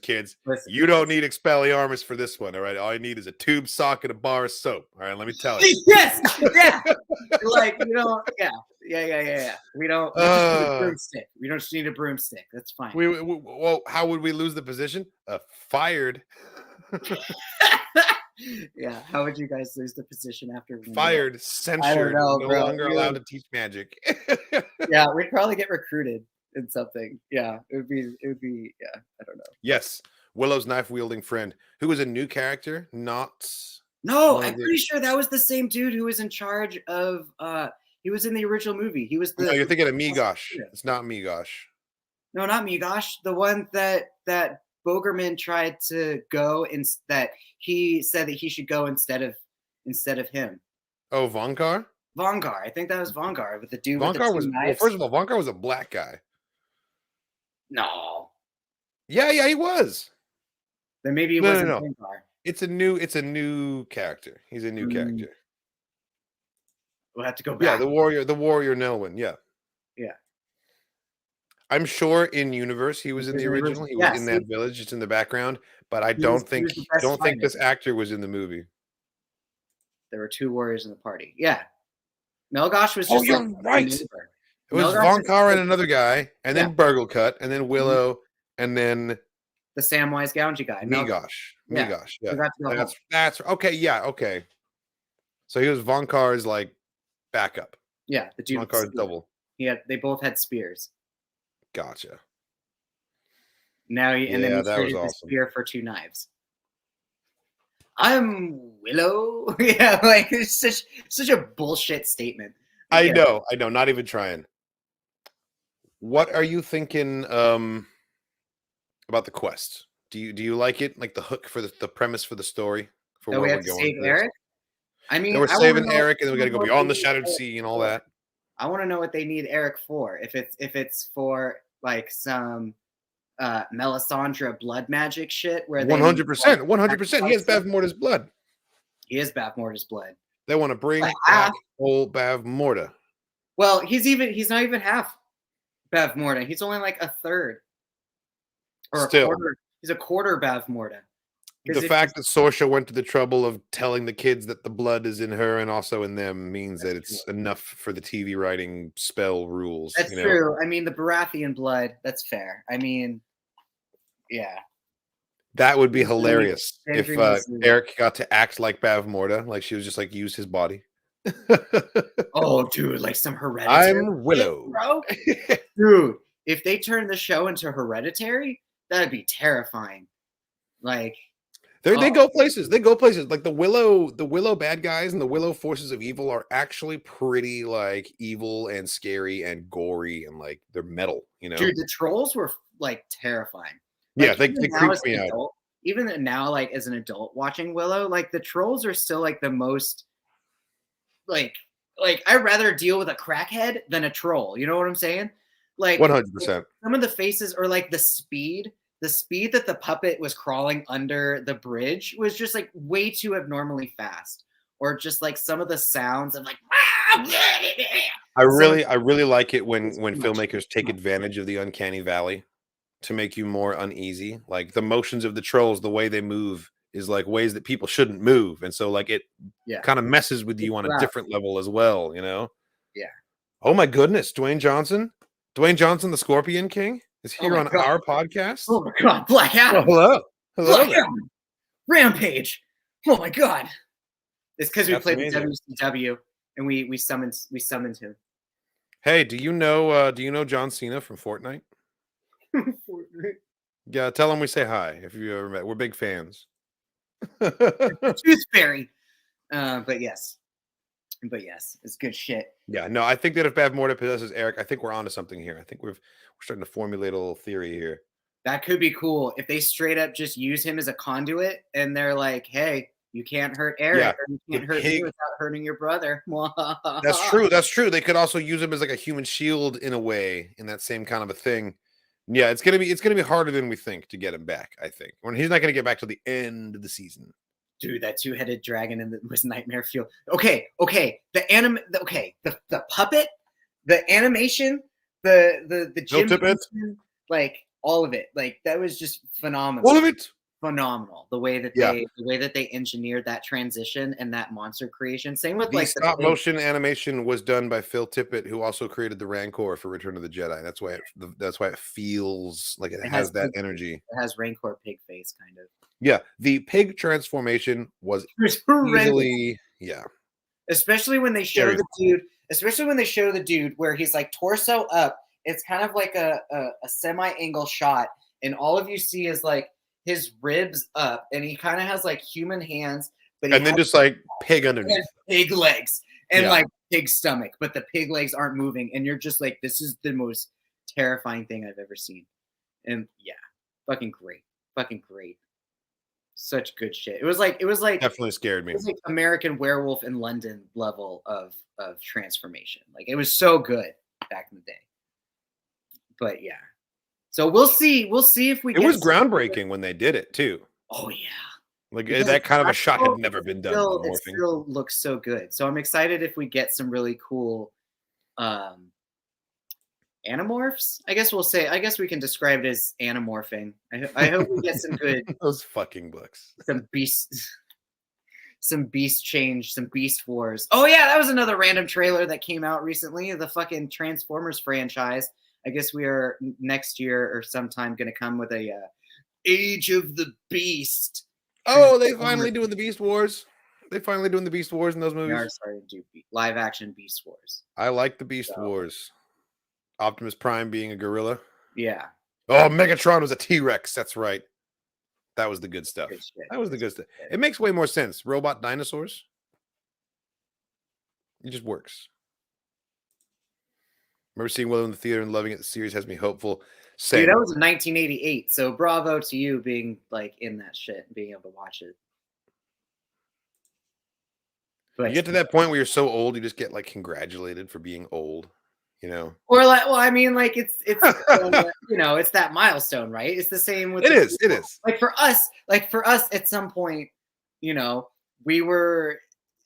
kids. listen. You don't need Expelliarmus for this one, all right? All you need is a tube sock and a bar of soap. All right, let me tell you. Yes, yeah. Like, you know, yeah. We don't just need a broomstick. We don't just need a broomstick. That's fine. Well, how would we lose the position? Fired. Yeah. How would you guys lose the position after winning? Fired, censured, know, no bro. longer allowed to teach magic. Yeah, we'd probably get recruited in something. Yeah, it would be. Yeah, I don't know. Yes, Willow's knife wielding friend, who is a new character, not. No, one I'm of the- pretty sure that was the same dude who was in charge of. He was in the original movie. He was the. No, you're thinking of Migosh. It's not Migosh. No, not Migosh. The one that Bogerman tried to go, and that he said that he should go instead of him. Oh, Vonkar? Vongar. I think that was Vongar with the dude with the Vonkar two was, well, knives. first of all, Vonkar was a black guy. No. Yeah, he was. Then maybe it No, wasn't no. Vongar. It's a new character. He's a new character. We'll have to go Yeah, back. the warrior Nelwyn. Yeah. Yeah. I'm sure in universe he was in the original. He was Yes, in that village. It's in the background, but I He don't was think the best fighter. this actor was in the movie. There were two warriors in the party. Yeah. Melgosh was Oh, just you're like a right. neighbor. It was Melgosh was Vonkar and like another guy, and then Burglecut, and then Willow, and then the Samwise Gamgee guy. Migosh. Yeah. Migosh. Yeah. Who got to go home. That's okay. Yeah. Okay. So he was Vonkar's like backup. Yeah, the dude. with the Vonkar's spear. double. They both had spears. Gotcha. Now he, and then Yeah, he that was traded the awesome. spear for two knives. I'm Willow. Yeah, like it's such a bullshit statement. I Yeah. know. Not even trying. What are you thinking about the quest? Do you like it? Like the hook for the premise for the story for That where we we're have to going? save with this? Eric. I mean, They were I wanna saving know- Eric, and then we got to go what beyond the they Shattered need Sea and all Eric that. I want to know what they need Eric for. If it's for like some Melisandre blood magic shit where they 100%. 100%. He has Bev Morta's blood. He is Bavmorta's blood. They want to bring Like back half. old Bav Morta. Well, he's not even half Bav Morta. He's only like a third or Still. a quarter. He's a quarter Bav Morta. The fact that Sorsha went to the trouble of telling the kids that the blood is in her and also in them means that it's enough for the TV writing spell rules. That's true. I mean, the Baratheon blood, that's fair. I mean, yeah. That would be hilarious if Gendry Eric got to act like Bav Morta, like she was just like use his body. Oh, dude, like some Hereditary. I'm Willow. Bro. Dude, if they turn the show into Hereditary, that'd be terrifying. Like They go places. They go places. Like the Willow bad guys and the Willow forces of evil are actually pretty like evil and scary and gory and like they're metal, you know. Dude, the trolls were like terrifying. Like, Yeah, they creep me out. Even now, like as an adult watching Willow, like the trolls are still like the most like I'd rather deal with a crackhead than a troll. You know what I'm saying? Like 100%. Some of the faces or like the speed that the puppet was crawling under the bridge was just like way too abnormally fast. Or just like some of the sounds of like I really like it when filmmakers take advantage of the uncanny valley to make you more uneasy. Like the motions of the trolls, the way they move is like ways that people shouldn't move. And so like it kind of messes with you on a different level as well, you know? Yeah. Oh my goodness, Dwayne Johnson, the Scorpion King is here on our podcast. Oh my God, Black Adam. Oh, hello. Black Adam. Rampage. Oh my God. It's because we played amazing. the WCW and we summoned him. Hey, do you know John Cena from Fortnite? Yeah, tell him we say hi if you ever met. We're big fans. Tooth Fairy. But yes, it's good shit. Yeah, no, I think that if Bav Morta possesses Eric, I think we're onto something here. I think we're starting to formulate a little theory here. That could be cool if they straight up just use him as a conduit and they're like, hey, you can't hurt Eric or you can't hurt me without hurting your brother. That's true. They could also use him as like a human shield in a way, in that same kind of a thing. Yeah, it's gonna be harder than we think to get him back. I think when he's not gonna get back till the end of the season. Dude, that two-headed dragon was Nightmare Fuel. Okay, the puppet, the animation, the gym, like all of it, like that was just phenomenal. All of it. Phenomenal the way that they engineered that transition and that monster creation. Same with the stop motion animation was done by Phil Tippett, who also created the Rancor for Return of the Jedi. That's why it feels like it has that energy. It has Rancor pig face kind of. Yeah, the pig transformation was easily Especially when they show the dude where he's like torso up. It's kind of like a semi-angle shot, and all of you see is like his ribs up, and he kind of has like human hands, but then just like pig underneath, pig legs, and like pig stomach, but the pig legs aren't moving, and you're just like, this is the most terrifying thing I've ever seen. And yeah, fucking great, such good shit. It was like definitely scared me. It was like American Werewolf in London level of transformation. Like it was so good back in the day. But yeah. So we'll see if we. It was groundbreaking when they did it too. Oh yeah, like that kind of a shot had never been done. It still looks so good. So I'm excited if we get some really cool animorphs. I guess we can describe it as animorphing. I hope we get some good those fucking books. Some beast change, some beast wars. Oh yeah, that was another random trailer that came out recently. The fucking Transformers franchise. I guess we are next year or sometime going to come with a Age of the Beast. Oh, they finally doing the Beast Wars. They finally doing the Beast Wars in those movies. They are starting to do live action Beast Wars. I like the Beast Wars. Optimus Prime being a gorilla. Yeah. Oh, Megatron was a T-Rex. That's right. That was the good stuff. That was the good stuff. It makes way more sense. Robot dinosaurs. It just works. Remember seeing Willow in the theater and loving it. The series has me hopeful. Dude, that was in 1988. So bravo to you being like in that shit and being able to watch it. But you get to that point where you're so old, you just get like congratulated for being old, you know? Or like, well, I mean, like it's you know, it's that milestone, right? It's the same with it is. Like for us at some point, you know, we were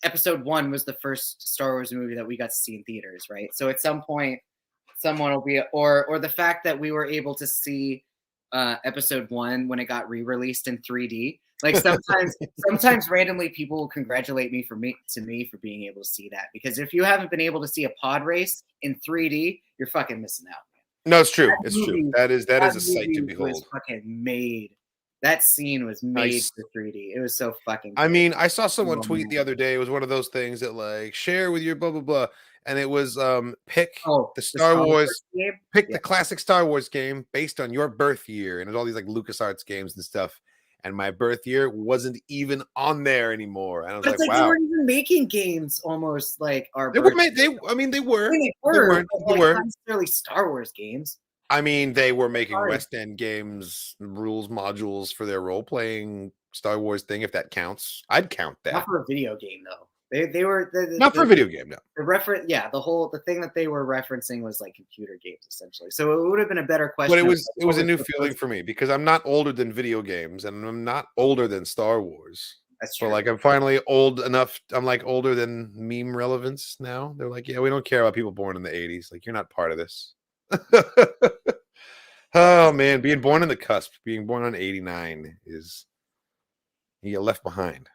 Episode 1 was the first Star Wars movie that we got to see in theaters, right? So at some point, someone will be, or the fact that we were able to see Episode 1 when it got re-released in 3D. Like sometimes randomly people will congratulate me for being able to see that, because if you haven't been able to see a pod race in 3D, you're fucking missing out. No, it's true. It's true. That is a sight to Was behold. fucking made. That scene was made for 3D. It was so fucking good. I mean, I saw someone tweet the other day. It was one of those things that like share with your blah blah blah, and it was pick the Star Wars game? pick the classic Star Wars game based on your birth year, and there's all these like LucasArts games and stuff. And my birth year wasn't even on there anymore. And I was That's like, like wow. they weren't even making games almost like our They were made. They were. They were. not necessarily Star Wars games. I mean, they were making West End games, rules modules for their role playing Star Wars thing. If that counts, I'd count that. Not for a video game though. They were not for a video game. No. The thing that they were referencing was like computer games essentially. So it would have been a better question. But it was a new feeling for me because I'm not older than video games and I'm not older than Star Wars. That's true. So like I'm finally old enough. I'm like older than meme relevance now. They're like, yeah, we don't care about people born in the 80s. Like you're not part of this. Oh man, being born in the cusp, being born on 89 is you get left behind.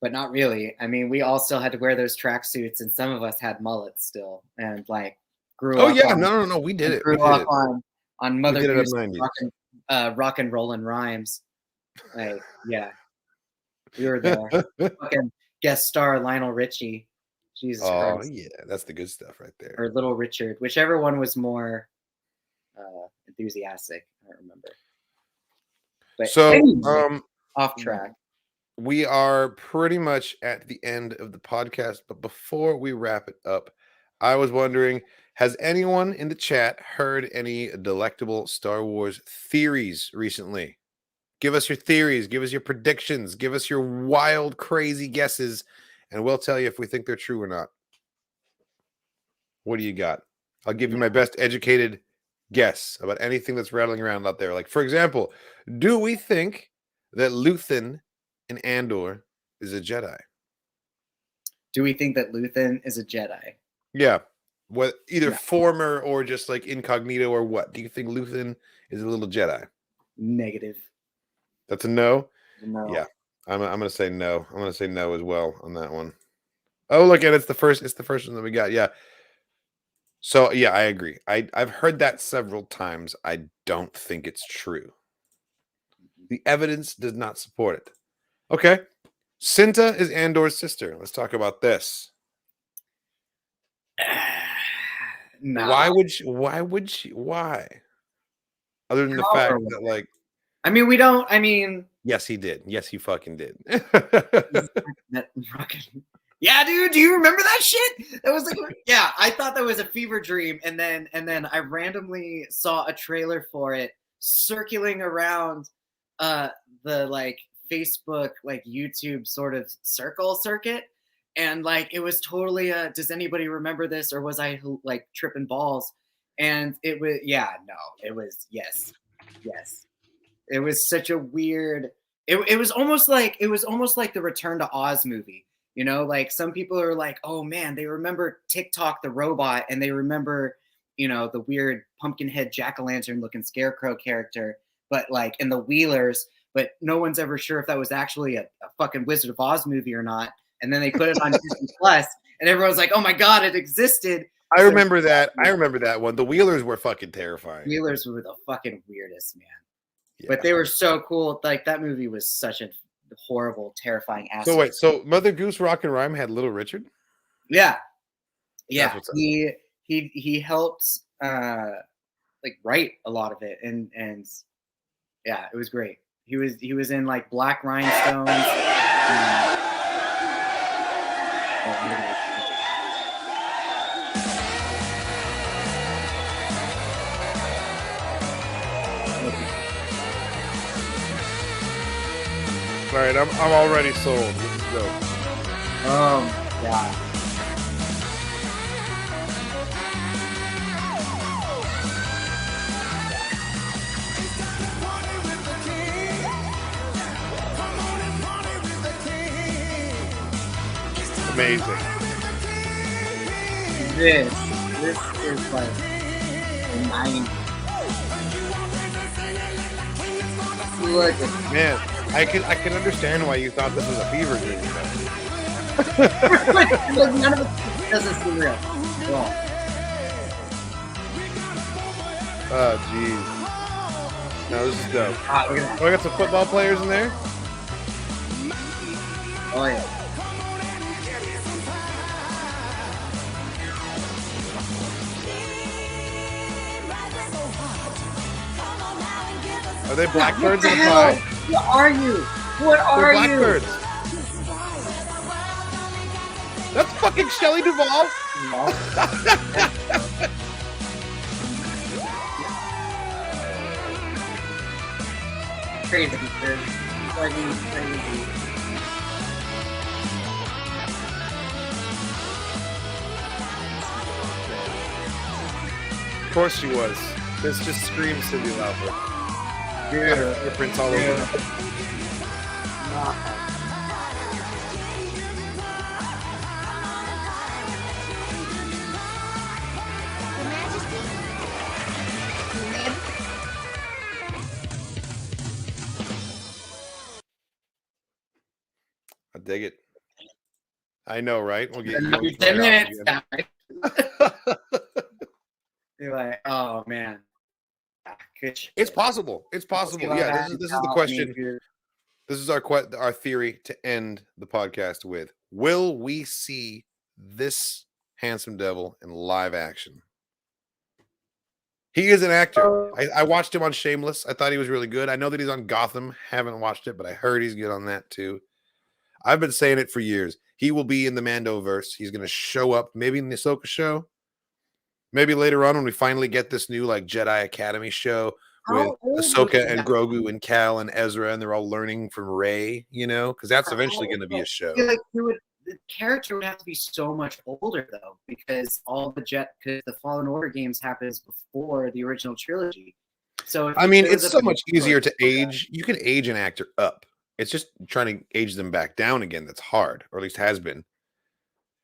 But not really. I mean, we all still had to wear those tracksuits, and some of us had mullets still, and like grew up. Oh yeah, no, we did it. Grew up on Mother Goose rock and rollin' rhymes. Like, yeah, we were there. Fucking guest star Lionel Richie. Jesus Christ. Yeah, that's the good stuff right there. Or Little Richard, whichever one was more enthusiastic. I don't remember. But so, anyway, off track. We are pretty much at the end of the podcast, but before we wrap it up, I was wondering, has anyone in the chat heard any delectable Star Wars theories recently? Give us your theories, give us your predictions, give us your wild, crazy guesses, and we'll tell you if we think they're true or not. What do you got? I'll give you my best educated guess about anything that's rattling around out there. Like, for example, do we think that Luthen in Andor is a Jedi? Do we think that Luthen is a Jedi? Yeah. What, either former or just like incognito or what? Do you think Luthen is a little Jedi? Negative. That's a no? No. Yeah. I'm gonna say no. I'm gonna say no as well on that one. Oh, look at it. It's the first one that we got. Yeah. So yeah, I agree. I've heard that several times. I don't think it's true. The evidence does not support it. Okay. Cinta is Andor's sister. Let's talk about this. No. Why would she? Why? Other than the fact that, like, I mean, we don't. I mean, yes, he did. Yes, he fucking did. Yeah, dude. Do you remember that shit? That was like, yeah. I thought that was a fever dream, and then I randomly saw a trailer for it circling around the like Facebook, like YouTube sort of circuit. And like, it was totally does anybody remember this, or was I like tripping balls? And it was, it was, yes. It was such a weird, it was almost like the Return to Oz movie. You know, like some people are like, oh man, they remember TikTok the robot, and they remember, you know, the weird pumpkin head jack-o'-lantern looking scarecrow character, but like in the Wheelers, but no one's ever sure if that was actually a fucking Wizard of Oz movie or not. And then they put it on Disney Plus, and everyone's like, "Oh my god, it existed!" I remember that. I remember that one. The Wheelers were fucking terrifying. Wheelers were the fucking weirdest, man. Yeah. But they were so cool. Like, that movie was such a horrible, terrifying ass. So wait, so Mother Goose Rock and Rhyme had Little Richard? Yeah. That's He helped like write a lot of it, and yeah, it was great. He was in like Black Rhinestones. All right, I'm already sold. Let's go. Yeah. amazing. This is like 90. Look at Man, I can understand why you thought this was a fever dream. like, none of it doesn't seem real. Well, Oh, jeez. No, this is dope. look at that. Oh, I got some football players in there. Oh yeah. Are they blackbirds What in the a hell? pie? What are you? What They're are you? blackbirds. That's fucking Shelley Duvall. Crazy, dude. Fucking crazy. Of course she was. This just screams Cyndi Lauper. Dude. Footprints all over. I dig it. I know, right? We'll get Another you 10 right minutes. off again. You're like, oh man. Good shit. It's possible. It's possible. Yeah, this is the question. This is our theory to end the podcast with. Will we see this handsome devil in live action? He is an actor. I watched him on Shameless. I thought he was really good. I know that he's on Gotham. Haven't watched it, but I heard he's good on that too. I've been saying it for years. He will be in the Mandoverse. He's going to show up maybe in the Ahsoka show. Maybe later on when we finally get this new like Jedi Academy show with Ahsoka and Grogu and Cal and Ezra, and they're all learning from Rey, you know, because that's eventually going to be a show. I feel like the character would have to be so much older though, because because the Fallen Order games happens before the original trilogy. So I mean, it's so much easier to age. You can age an actor up. It's just trying to age them back down again that's hard, or at least has been.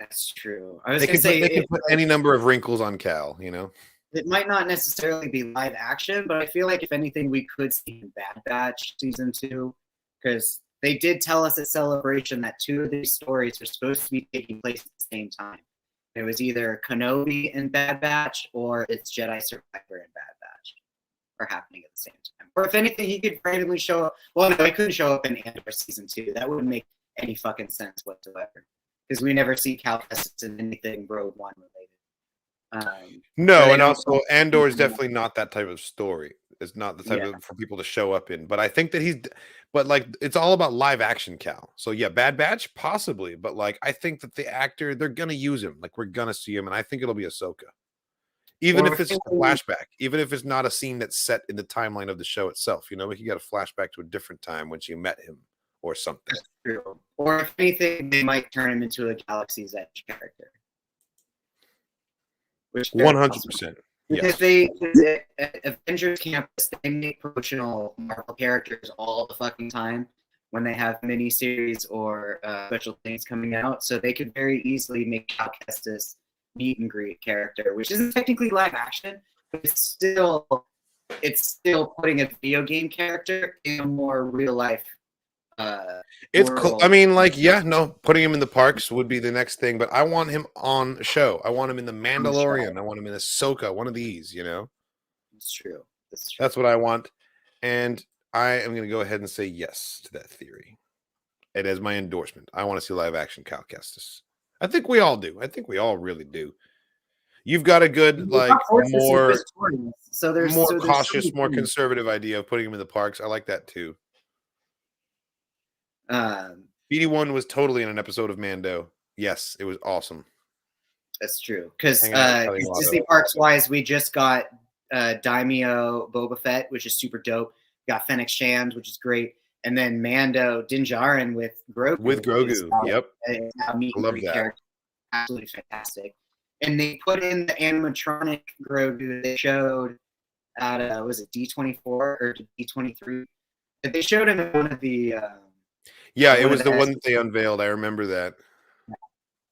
That's true. I was They going can to say put, they can put any number of wrinkles on Cal, you know? it might not necessarily be live action, but I feel like if anything, we could see in Bad Batch season 2, because they did tell us at Celebration that 2 of these stories are supposed to be taking place at the same time. It was either Kenobi in Bad Batch or it's Jedi Survivor in Bad Batch are happening at the same time. Or if anything, he could randomly show up. Well, no, he couldn't show up in Andor season 2. That wouldn't make any fucking sense whatsoever, because we never see Cal Kestis in anything Rogue One related. No, and also Andor is definitely not that type of story. It's not the type of for people to show up in. But I think that but like it's all about live action Cal. So yeah, Bad Batch possibly, but like I think that the actor they're gonna use him. Like we're gonna see him, and I think it'll be Ahsoka. Even if it's a flashback, even if it's not a scene that's set in the timeline of the show itself, you know, we could get a flashback to a different time when she met him or something. That's true. Or if anything, they might turn him into a Galaxy's Edge character. 100%. Because Avengers Campus, they make promotional Marvel characters all the fucking time when they have miniseries or special things coming out. So they could very easily make Cal Kestis meet and greet character, which isn't technically live action, but it's still putting a video game character in a more real life. It's cool. I mean, like, yeah, no, putting him in the parks would be the next thing, but I want him on a show. I want him in the Mandalorian. I want him in Ahsoka. One of these, you know. It's true. That's true. That's what I want, and I am going to go ahead and say yes to that theory. It is my endorsement. I want to see live action Cal Kestis. I think we all do. I think we all really do. You've got a good, like, more cautious, more conservative idea of putting him in the parks. I like that too. BD1 was totally in an episode of Mando. Yes, it was awesome. That's true. Because Disney Parks wise, we just got Daimyo Boba Fett, which is super dope. We got Fennec Shand, which is great. And then Mando Din Djarin with Grogu. With Grogu, yep. Love that. Character. Absolutely fantastic. And they put in the animatronic Grogu they showed at, was it D24 or D23? They showed him in one of the... it was the one that they unveiled. I remember that.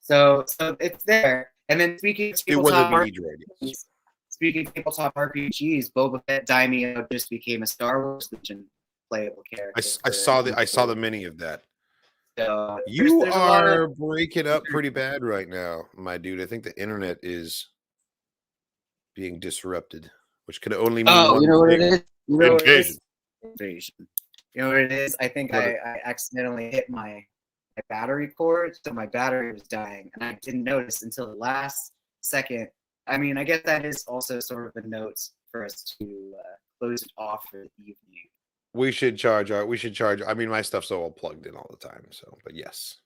So it's there. And then speaking of It was a tabletop mini droid. Yes. RPGs, speaking of tabletop RPGs, Boba Fett Daimyo just became a Star Wars Legion playable character. I saw the mini of that. So You there's a lot are of, breaking up pretty bad right now, my dude. I think the internet is being disrupted, which could only mean oh, one you know what thing. it is? You know what it Invasion. is? Invasion. You know what it is? I think What I accidentally hit my battery cord, so my battery was dying, and I didn't notice until the last second. I mean, I guess that is also sort of a note for us to close it off for the evening. We should charge I mean, my stuff's all plugged in all the time, so but yes.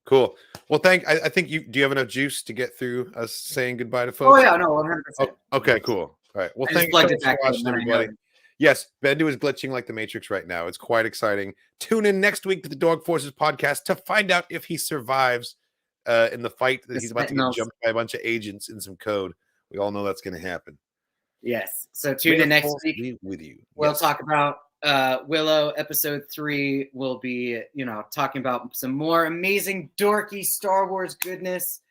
Cool. Well, I think do you have enough juice to get through us saying goodbye to folks? Oh yeah, no, 100%. Oh, okay, cool. All right. Well, I thank just you plugged so it much back for in watching, when I everybody. know. Yes, Bendu is glitching like the Matrix right now. It's quite exciting. Tune in next week to the Dog Forces podcast to find out if he survives in the fight that he's about to get jumped by a bunch of agents in some code. We all know that's going to happen. Yes. So tune in next week. Be with you. We'll Yes. talk about Willow episode 3. We'll be, talking about some more amazing dorky Star Wars goodness.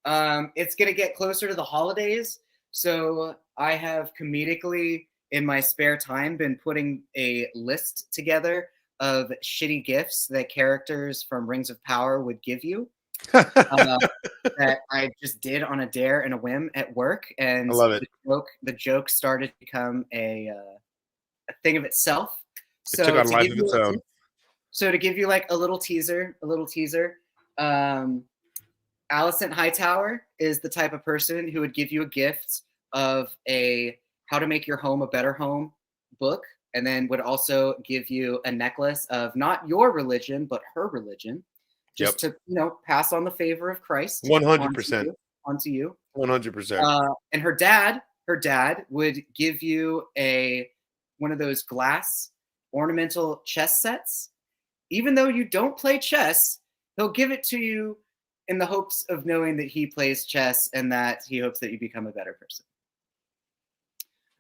It's gonna get closer to the holidays, so I have comedically in my spare time been putting a list together of shitty gifts that characters from Rings of Power would give you. That I just did on a dare and a whim at work, and I love it. The joke started to become a thing of itself. It took on life of its own. So to give you like a little teaser, Allison Hightower is the type of person who would give you a gift of a How to Make Your Home a Better Home book, and then would also give you a necklace of not your religion, but her religion, just to, pass on the favor of Christ. 100%. Onto you. 100%. And her dad would give you one of those glass ornamental chess sets. Even though you don't play chess, he'll give it to you in the hopes of knowing that he plays chess and that he hopes that you become a better person.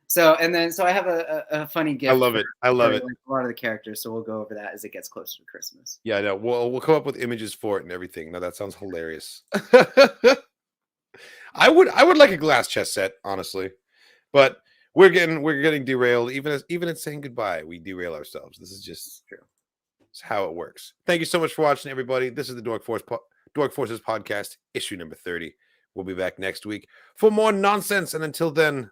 So I have a funny gift. I love it. I love it. Like a lot of the characters, so we'll go over that as it gets closer to Christmas. Yeah, no, we'll come up with images for it and everything. No, that sounds hilarious. I would like a glass chess set, honestly, but we're getting derailed. Even in saying goodbye, we derail ourselves. This is just true. It's how it works. Thank you so much for watching, everybody. This is the Dork Forces podcast, issue number 30. We'll be back next week for more nonsense, and until then,